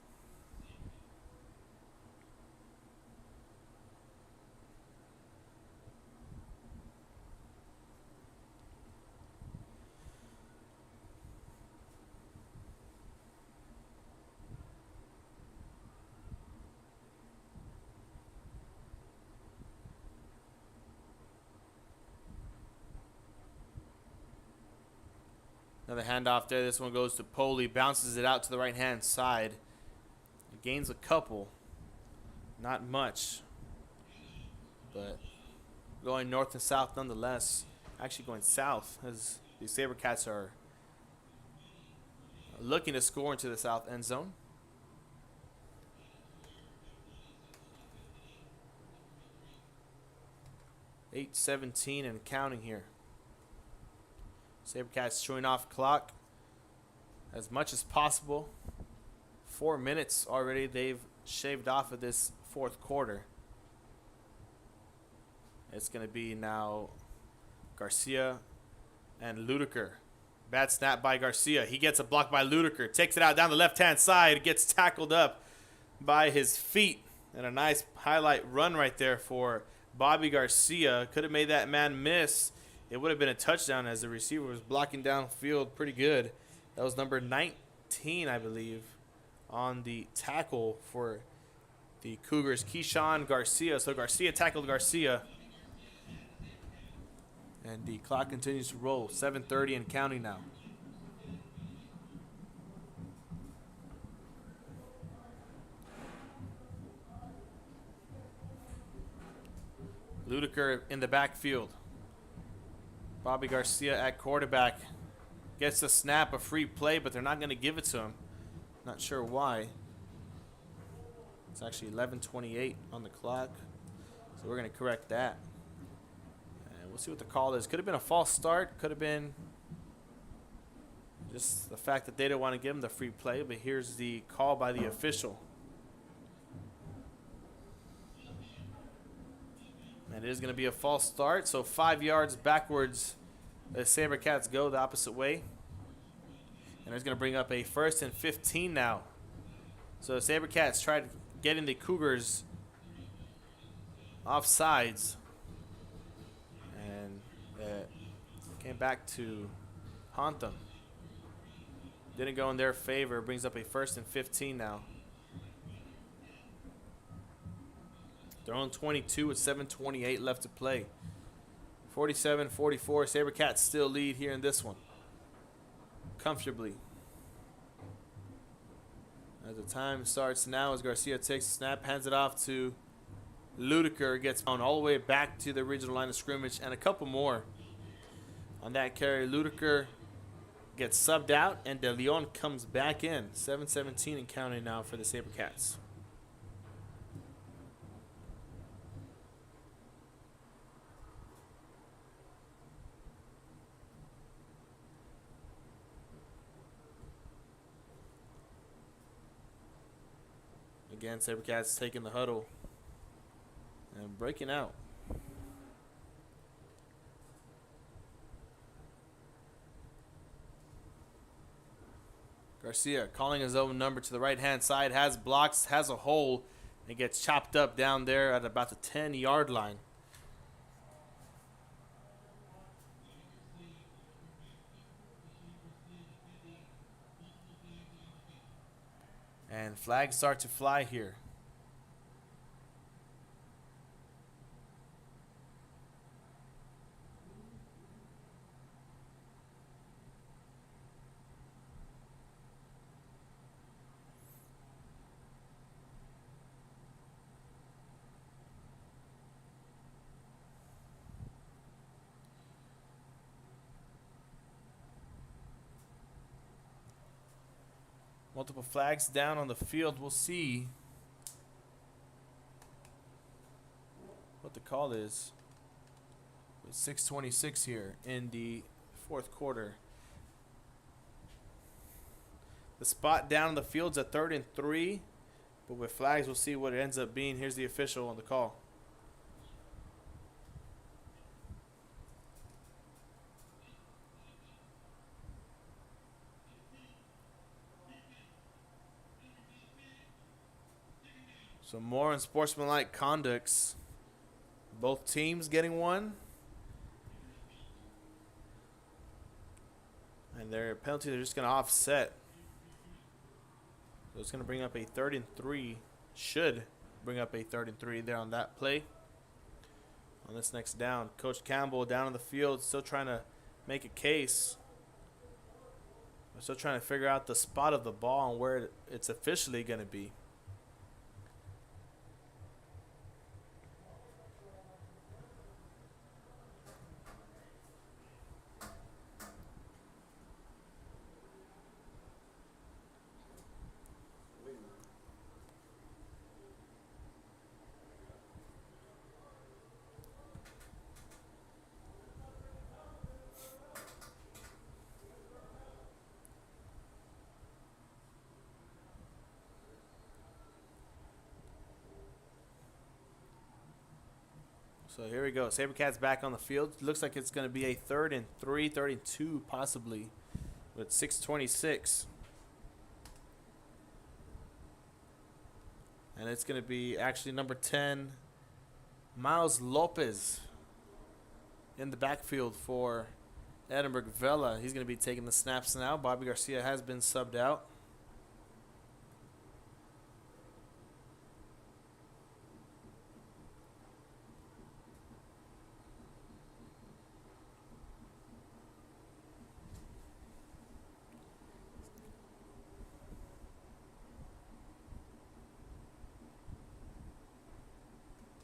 Another handoff there. This one goes to Poley. Bounces it out to the right-hand side. Gains a couple. Not much. But going north and south nonetheless. Actually going south as the Sabercats are looking to score into the south end zone. .8:17 and counting here. Sabercats showing off clock as much as possible. 4 minutes already they've shaved off of this 4th quarter. It's going to be now Garcia and Ludiker. Bad snap by Garcia. He gets a block by Ludiker. Takes it out down the left-hand side. Gets tackled up by his feet. And a nice highlight run right there for Bobby Garcia. Could have made that man miss. It would have been a touchdown as the receiver was blocking downfield pretty good. That was number 19, I believe, on the tackle for the Cougars, Keyshawn Garcia. So Garcia tackled Garcia. And the clock continues to roll. 7:30 and counting now. Ludiker in the backfield. Bobby Garcia at quarterback. Gets the snap, a free play, but they're not going to give it to him. Not sure why. It's actually 11:28 on the clock. So we're going to correct that. And we'll see what the call is. Could have been a false start. Could have been just the fact that they didn't want to give him the free play. But here's the call by the official. And it is going to be a false start. So 5 yards backwards. The SaberCats go the opposite way. And it's going to bring up a 1st and 15 now. So the SaberCats tried getting the Cougars off sides. And it came back to haunt them. Didn't go in their favor. Brings up a 1st and 15 now. They're on 22 with 7:28 left to play. 47-44. SaberCats still lead here in this one. Comfortably. As the time starts now, as Garcia takes the snap, hands it off to Ludiker, gets on all the way back to the original line of scrimmage, and a couple more on that carry. Ludiker gets subbed out, and De Leon comes back in. 7:17 and counting now for the SaberCats. Again, SaberCats taking the huddle and breaking out. Garcia calling his own number to the right-hand side, has blocks, has a hole, and gets chopped up down there at about the 10-yard line. And flags start to fly here. Multiple flags down on the field. We'll see what the call is. With 6:26 here in the fourth quarter. The spot down on the field's a 3rd and 3. But with flags, we'll see what it ends up being. Here's the official on the call. So more unsportsmanlike conducts. Both teams getting one. And their penalties are just going to offset. So it's going to bring up a 3rd and 3. Should bring up a 3rd and 3 there on that play. On this next down. Coach Campbell down on the field, still trying to make a case. We're still trying to figure out the spot of the ball and where it's officially going to be. So here we go. SaberCats back on the field. Looks like it's going to be a 3rd and 3, 3rd and 2 possibly with 6:26. And it's going to be actually number 10, Miles Lopez, in the backfield for Edinburg. Vela, he's going to be taking the snaps now. Bobby Garcia has been subbed out.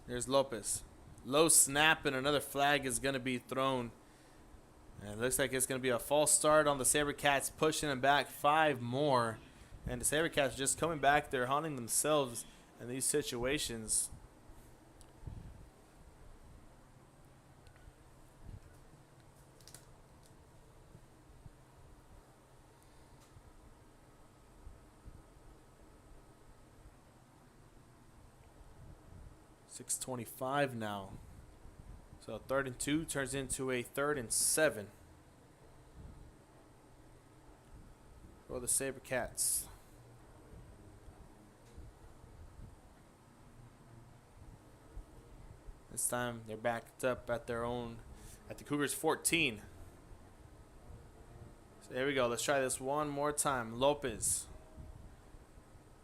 There's Lopez. Low snap and another flag is going to be thrown. And it looks like it's going to be a false start on the SaberCats, pushing them back 5 more. And the SaberCats just coming back. They're haunting themselves in these situations. .625 now. So 3rd and 2 turns into a 3rd and 7 for the SaberCats. This time they're backed up at their own, at the Cougars 14. So there we go. Let's try this one more time. Lopez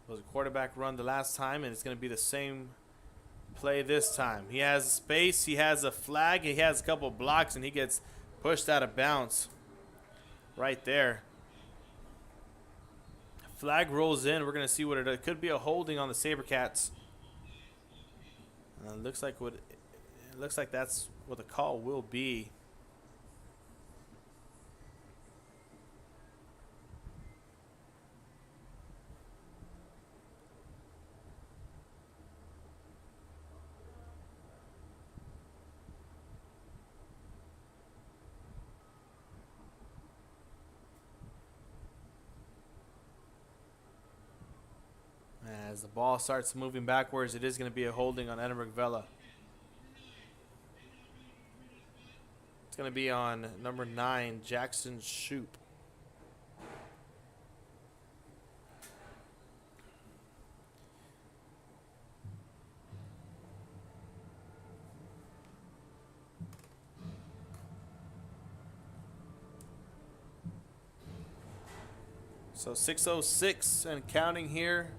was a quarterback run the last time, and it's going to be the same play this time. He has space, he has a flag, he has a couple blocks, and he gets pushed out of bounds right there. Flag rolls in. We're going to see what it could be, a holding on the SaberCats. Looks like that's what the call will be. As the ball starts moving backwards, it is going to be a holding on Edinburg Vela. It's going to be on number 9, Jackson Shoop. So 6:06 and counting here.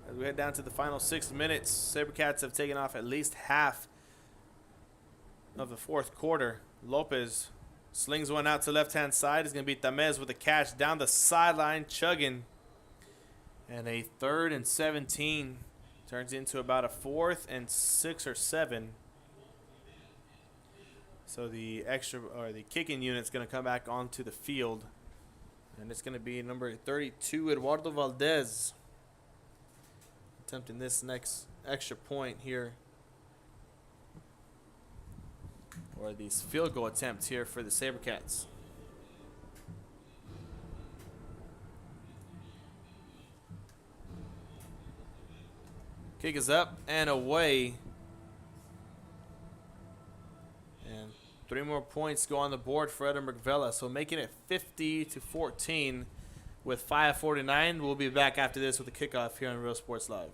As we head down to the final 6 minutes, SaberCats have taken off at least half of the 4th quarter. Lopez slings one out to left-hand side. It's going to be Tamez with a catch down the sideline, chugging. And a 3rd and 17 turns into about a 4th and 6 or 7. So the kicking unit's going to come back onto the field. And it's going to be number 32, Eduardo Valdez, attempting this next extra point here, or these field goal attempts here for the SaberCats. Kick is up and away. And 3 more points go on the board for Edinburg Vela, so making it 50-14. With 5:49, we'll be back after this with a kickoff here on Real Sports Live.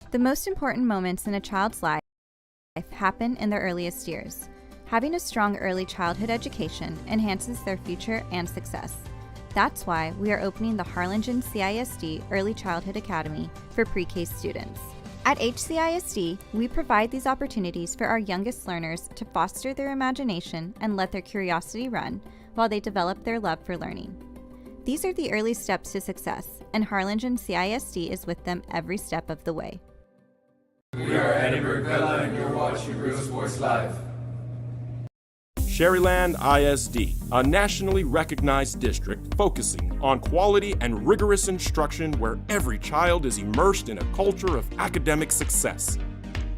The most important moments in a child's life happen in their earliest years. Having a strong early childhood education enhances their future and success. That's why we are opening the Harlingen CISD Early Childhood Academy for pre-K students. At HCISD, we provide these opportunities for our youngest learners to foster their imagination and let their curiosity run while they develop their love for learning. These are the early steps to success, and Harlingen CISD is with them every step of the way. We are Edinburg Vela, and you're watching Real Sports Live. Sherryland ISD, a nationally recognized district focusing on quality and rigorous instruction where every child is immersed in a culture of academic success.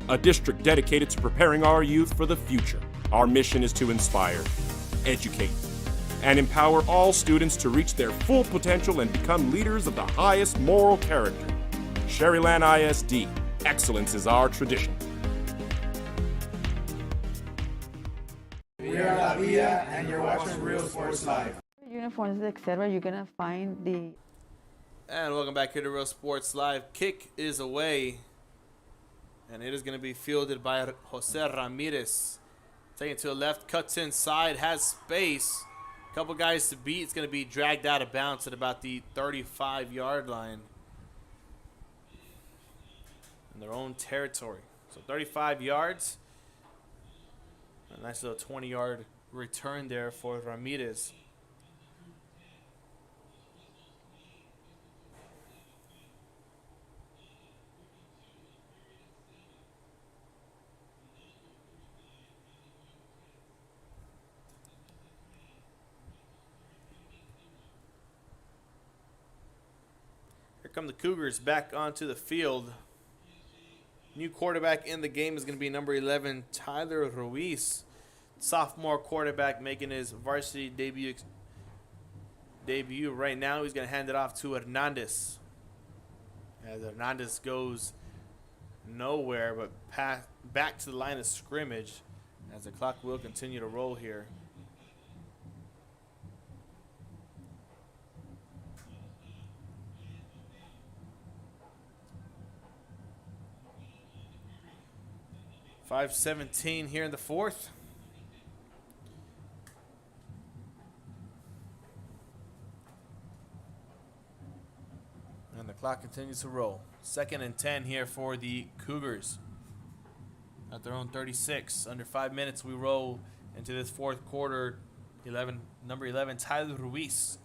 A district dedicated to preparing our youth for the future. Our mission is to inspire, educate, and empower all students to reach their full potential and become leaders of the highest moral character. Sherryland ISD, excellence is our tradition. la Villa, and you're watching Real Sports Live. Uniforms, etc. You're gonna find the. And welcome back here to Real Sports Live. Kick is away, and it is going to be fielded by Jose Ramirez. Taking it to the left, cuts inside, has space. A couple guys to beat. It's going to be dragged out of bounds at about the 35-yard line in their own territory. So 35 yards. A nice little 20-yard return there for Ramirez. Here come the Cougars back onto the field. New quarterback in the game is going to be number 11, Tyler Ruiz. Sophomore quarterback making his varsity debut right now. He's going to hand it off to Hernandez. As Hernandez goes nowhere but back to the line of scrimmage as the clock will continue to roll here. .5:17 here in the fourth. And the clock continues to roll. 2nd and 10 here for the Cougars. At their own 36. Under 5 minutes we roll into this fourth quarter. Number 11, Tyler Ruiz.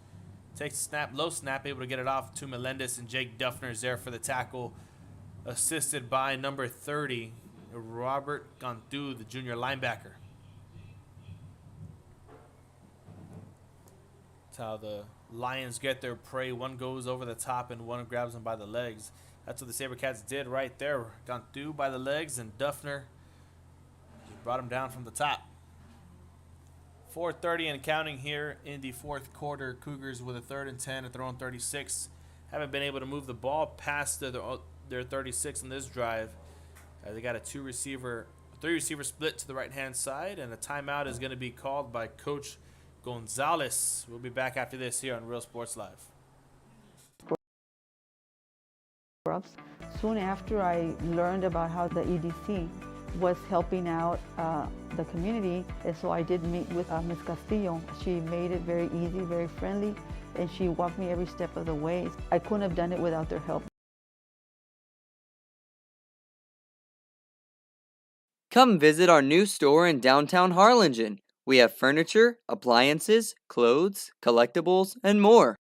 Takes a snap, low snap, able to get it off to Melendez, and Jake Duffner is there for the tackle. Assisted by number 30. Robert Gantu, the junior linebacker. That's how the Lions get their prey. One goes over the top and one grabs them by the legs. That's what the SaberCats did right there. Gantu by the legs, and Duffner just brought him down from the top. 4:30 and counting here in the fourth quarter. Cougars with a 3rd and 10 at their own 36. Haven't been able to move the ball past their 36 in this drive. They got a 3-receiver split to the right-hand side, and a timeout is going to be called by Coach Gonzalez. We'll be back after this here on Real Sports Live. Soon after I learned about how the EDC was helping out the community, and so I did meet with Ms. Castillo. She made it very easy, very friendly, and she walked me every step of the way. I couldn't have done it without their help. Come visit our new store in downtown Harlingen. We have furniture, appliances, clothes, collectibles, and more.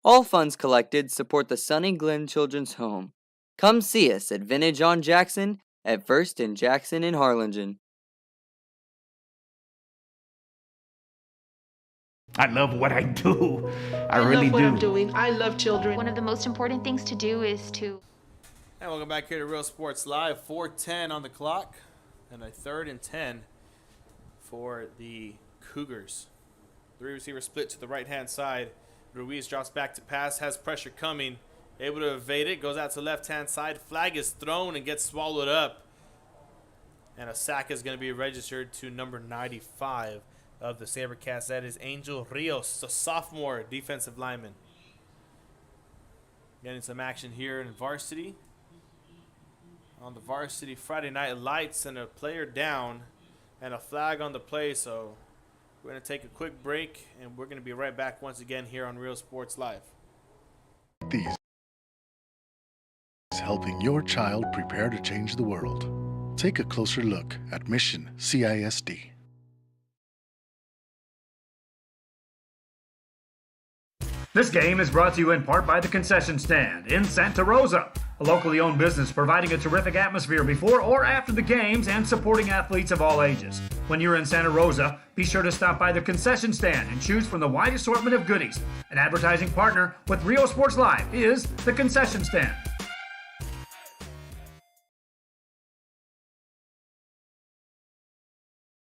All funds collected support the Sunny Glen Children's Home. Come see us at Vintage on Jackson at 1st and Jackson in Harlingen. I love what I do. I really love what do. I'm doing. I love children. One of the most important things to do is to... And welcome back here to Real Sports Live. 4:10 on the clock. And a 3rd and 10 for the Cougars. 3-receiver split to the right-hand side. Ruiz drops back to pass, has pressure coming. Able to evade it, goes out to the left-hand side. Flag is thrown and gets swallowed up. And a sack is going to be registered to number 95 of the SaberCats. That is Angel Rios, a sophomore defensive lineman. Getting some action here in varsity. On the varsity Friday night lights, and a player down and a flag on the play. So we're going to take a quick break, and we're going to be right back once again here on Real Sports Live. These is helping your child prepare to change the world. Take a closer look at Mission CISD. This game is brought to you in part by the Concession Stand in Santa Rosa, a locally owned business providing a terrific atmosphere before or after the games and supporting athletes of all ages. When you're in Santa Rosa, be sure to stop by the Concession Stand and choose from the wide assortment of goodies. An advertising partner with Real Sports Live is the Concession Stand.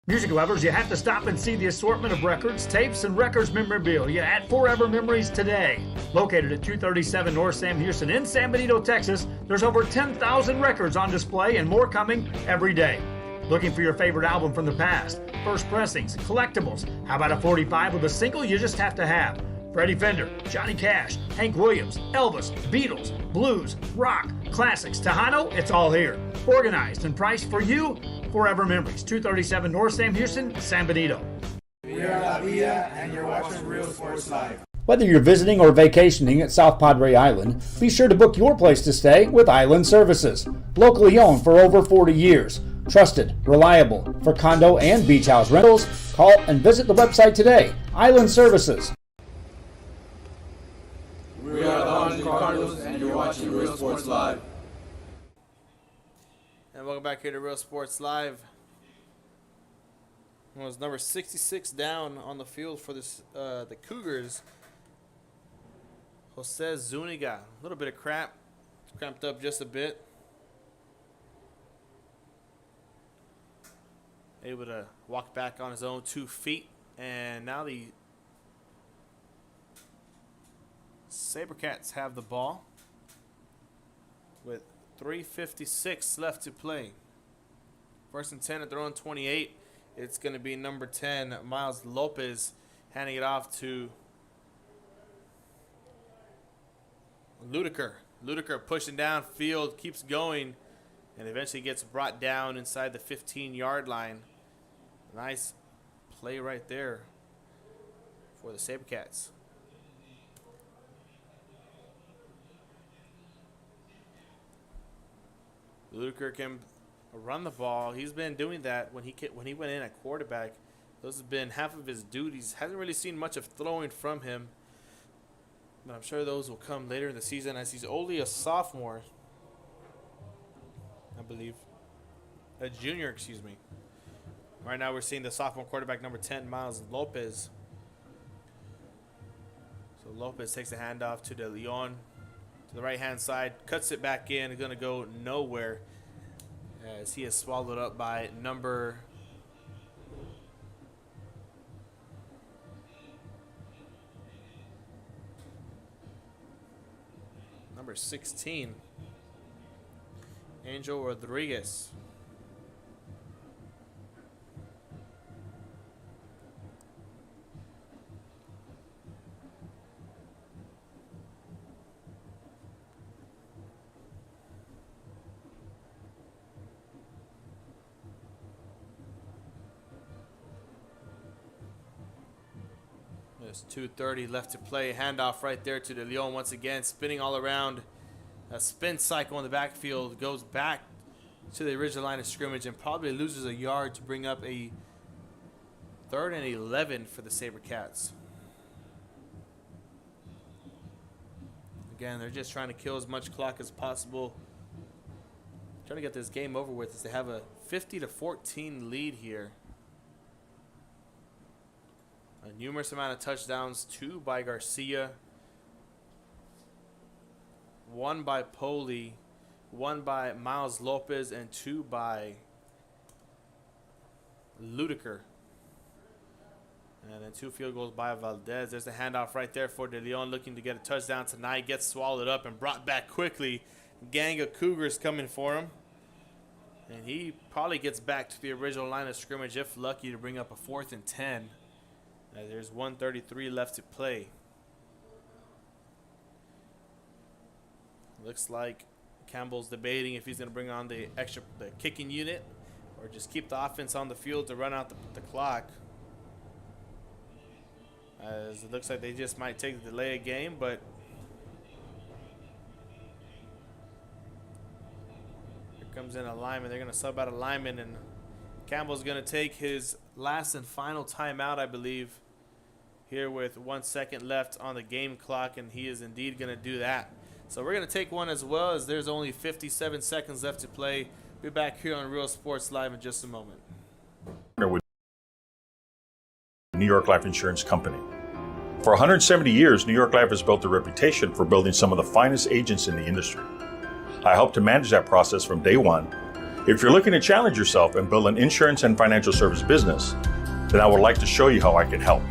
Music lovers, you have to stop and see the assortment of records, tapes, and records memorabilia at Forever Memories today. Located at 237 North Sam Houston in San Benito, Texas, there's over 10,000 records on display and more coming every day. Looking for your favorite album from the past? first pressings, collectibles. How about a 45 with a single you just have to have? Freddie Fender, Johnny Cash, Hank Williams, Elvis, Beatles, blues, rock, classics, Tejano, it's all here. Organized and priced for you. Forever Memories, 237 North Sam Houston, San Benito. We are La Villa, and you're watching Real Sports Live. Whether you're visiting or vacationing at South Padre Island, be sure to book your place to stay with Island Services. Locally owned for over 40 years. Trusted, reliable for condo and beach house rentals. Call and visit the website today. Island Services. We are the Harlingen Cardinals, and you're watching Real Sports Live. And welcome back here to Real Sports Live. It was number 66 down on the field for this the Cougars. Jose Zuniga, a little bit of cramped up just a bit. Able to walk back on his own 2 feet. And now the Sabercats have the ball with 3:56 left to play. 1st and 10 at their own 28. It's going to be number 10, Miles Lopez, handing it off to Ludiker. Ludiker pushing downfield, keeps going, and eventually gets brought down inside the 15-yard line. Nice play right there for the Sabercats. Ludiker can run the ball. He's been doing that when he went in at quarterback. Those have been half of his duties. Hasn't really seen much of throwing from him. But I'm sure those will come later in the season as he's only a sophomore, I believe. A junior, excuse me. Right now we're seeing the sophomore quarterback, number 10, Miles Lopez. So Lopez takes the handoff to De Leon to the right-hand side, cuts it back in, going to go nowhere as he is swallowed up by number 16, Angel Rodriguez. There's 2:30 left to play. Handoff right there to De Leon once again, spinning all around. A spin cycle in the backfield, goes back to the original line of scrimmage and probably loses a yard to bring up a 3rd and 11 for the Sabercats. Again, they're just trying to kill as much clock as possible. Trying to get this game over with as they have a 50-14 lead here. A numerous amount of touchdowns, 2 by Garcia, 1 by Poli, 1 by Miles Lopez, and 2 by Ludiker. And then 2 field goals by Valdez. There's a handoff right there for De Leon, looking to get a touchdown tonight. Gets swallowed up and brought back quickly. Gang of Cougars coming for him. And he probably gets back to the original line of scrimmage, if lucky, to bring up a 4th and 10. There's 1:33 left to play. Looks like Campbell's debating if he's going to bring on the kicking unit or just keep the offense on the field to run out the clock. As it looks like they just might take the delay a game, but here comes in a lineman. They're going to sub out a lineman, and Campbell's going to take his last and final timeout, I believe, here with 1 second left on the game clock, and he is indeed going to do that. So we're going to take one as well, as there's only 57 seconds left to play. Be back here on Real Sports Live in just a moment. With New York Life Insurance Company. For 170 years, New York Life has built a reputation for building some of the finest agents in the industry. I helped to manage that process from day one. If you're looking to challenge yourself and build an insurance and financial service business, then I would like to show you how I can help.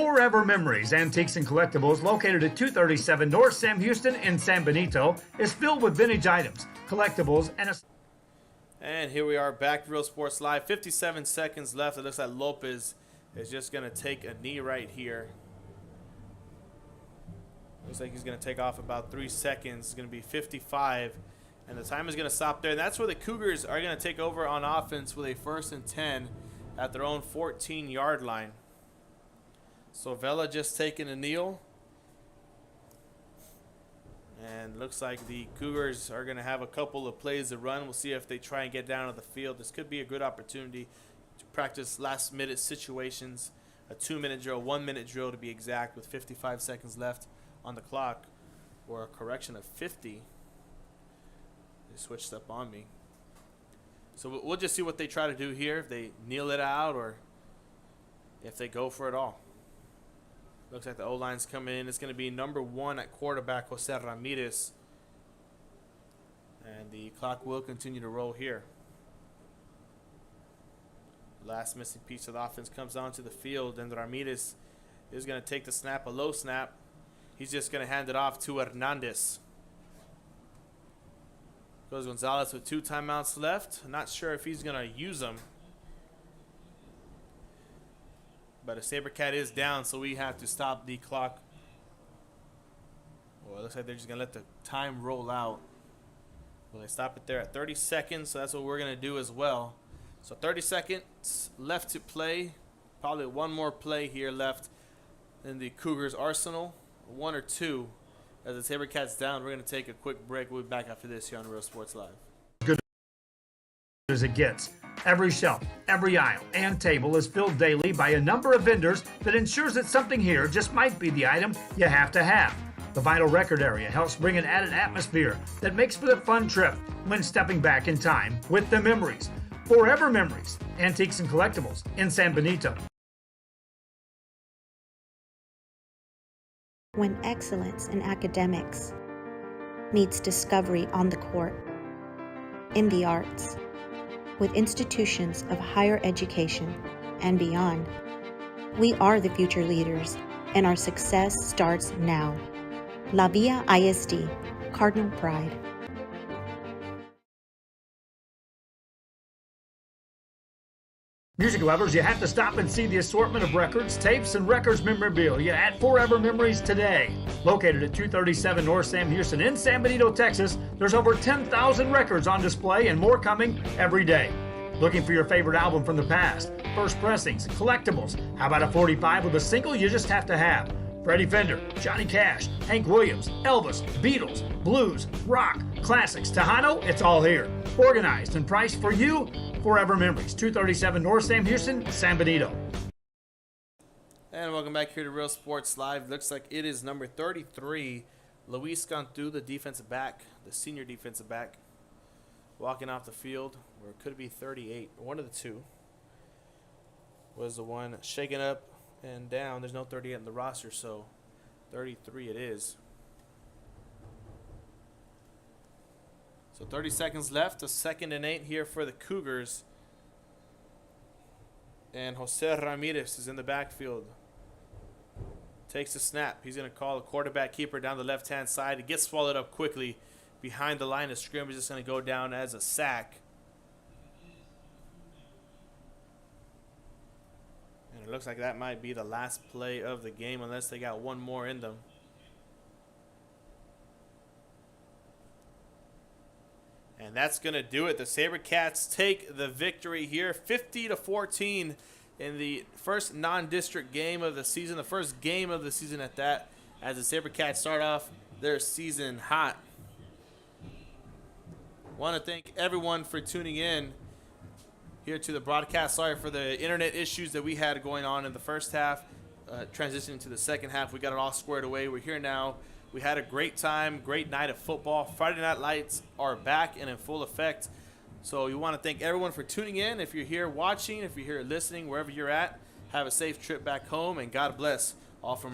Forever Memories, Antiques and Collectibles, located at 237 North Sam Houston in San Benito, is filled with vintage items, collectibles, And here we are back to Real Sports Live. 57 seconds left. It looks like Lopez is just going to take a knee right here. Looks like he's going to take off about 3 seconds. It's going to be 55. And the time is going to stop there. And that's where the Cougars are going to take over on offense with a 1st and 10 at their own 14-yard line. So Vela just taking a kneel. And looks like the Cougars are going to have a couple of plays to run. We'll see if they try and get down to the field. This could be a good opportunity to practice last-minute situations. A 2-minute drill, 1-minute drill to be exact, with 55 seconds left on the clock. Or a correction of 50. They switched up on me. So we'll just see what they try to do here. If they kneel it out or if they go for it all. Looks like the O-line's coming in. It's going to be number 1 at quarterback, Jose Ramirez. And the clock will continue to roll here. Last missing piece of the offense comes onto the field, and Ramirez is going to take the snap, a low snap. He's just going to hand it off to Hernandez. Goes Gonzalez with 2 timeouts left. Not sure if he's going to use them. But a SaberCat is down, so we have to stop the clock. Well, it looks like they're just going to let the time roll out. Well, they stop it there at 30 seconds, so that's what we're going to do as well. So 30 seconds left to play. Probably one more play here left in the Cougars' arsenal. 1 or 2. As the SaberCat's down, we're going to take a quick break. We'll be back after this here on Real Sports Live. Good as it gets. Every shelf, every aisle, and table is filled daily by a number of vendors that ensures that something here just might be the item you have to have. The vinyl record area helps bring an added atmosphere that makes for the fun trip when stepping back in time with the memories. Forever Memories, Antiques and Collectibles in San Benito. When excellence in academics meets discovery on the court, in the arts, with institutions of higher education and beyond, we are the future leaders, and our success starts now. La Villa ISD, Cardinal Pride. Music lovers, you have to stop and see the assortment of records, tapes, and records memorabilia at Forever Memories today. Located at 237 North Sam Houston in San Benito, Texas, there's over 10,000 records on display and more coming every day. Looking for your favorite album from the past, first pressings, collectibles. How about a 45 with a single you just have to have? Freddie Fender, Johnny Cash, Hank Williams, Elvis, Beatles, blues, rock, classics, Tejano, it's all here. Organized and priced for you. Forever Memories, 237 North Sam Houston, San Benito. And welcome back here to Real Sports Live. Looks like it is number 33, Luis Cantu, the defensive back, the senior defensive back, walking off the field, or it could be 38, one of the two, was the one shaken up and down. There's no 38 in the roster, so 33 it is. So 30 seconds left, a 2nd and 8 here for the Cougars. And Jose Ramirez is in the backfield. Takes the snap. He's going to call a quarterback keeper down the left-hand side. It gets swallowed up quickly behind the line of scrimmage. It's going to go down as a sack. And it looks like that might be the last play of the game unless they got one more in them. And that's going to do it. The SaberCats take the victory here, 50-14 in the first non-district game of the season, the first game of the season at that, as the SaberCats start off their season hot. Want to thank everyone for tuning in here to the broadcast. Sorry for the internet issues that we had going on in the first half. Transitioning to the second half, we got it all squared away. We're here now. We had a great time, great night of football. Friday Night Lights are back and in full effect. So we want to thank everyone for tuning in. If you're here watching, if you're here listening, wherever you're at, have a safe trip back home, and God bless all from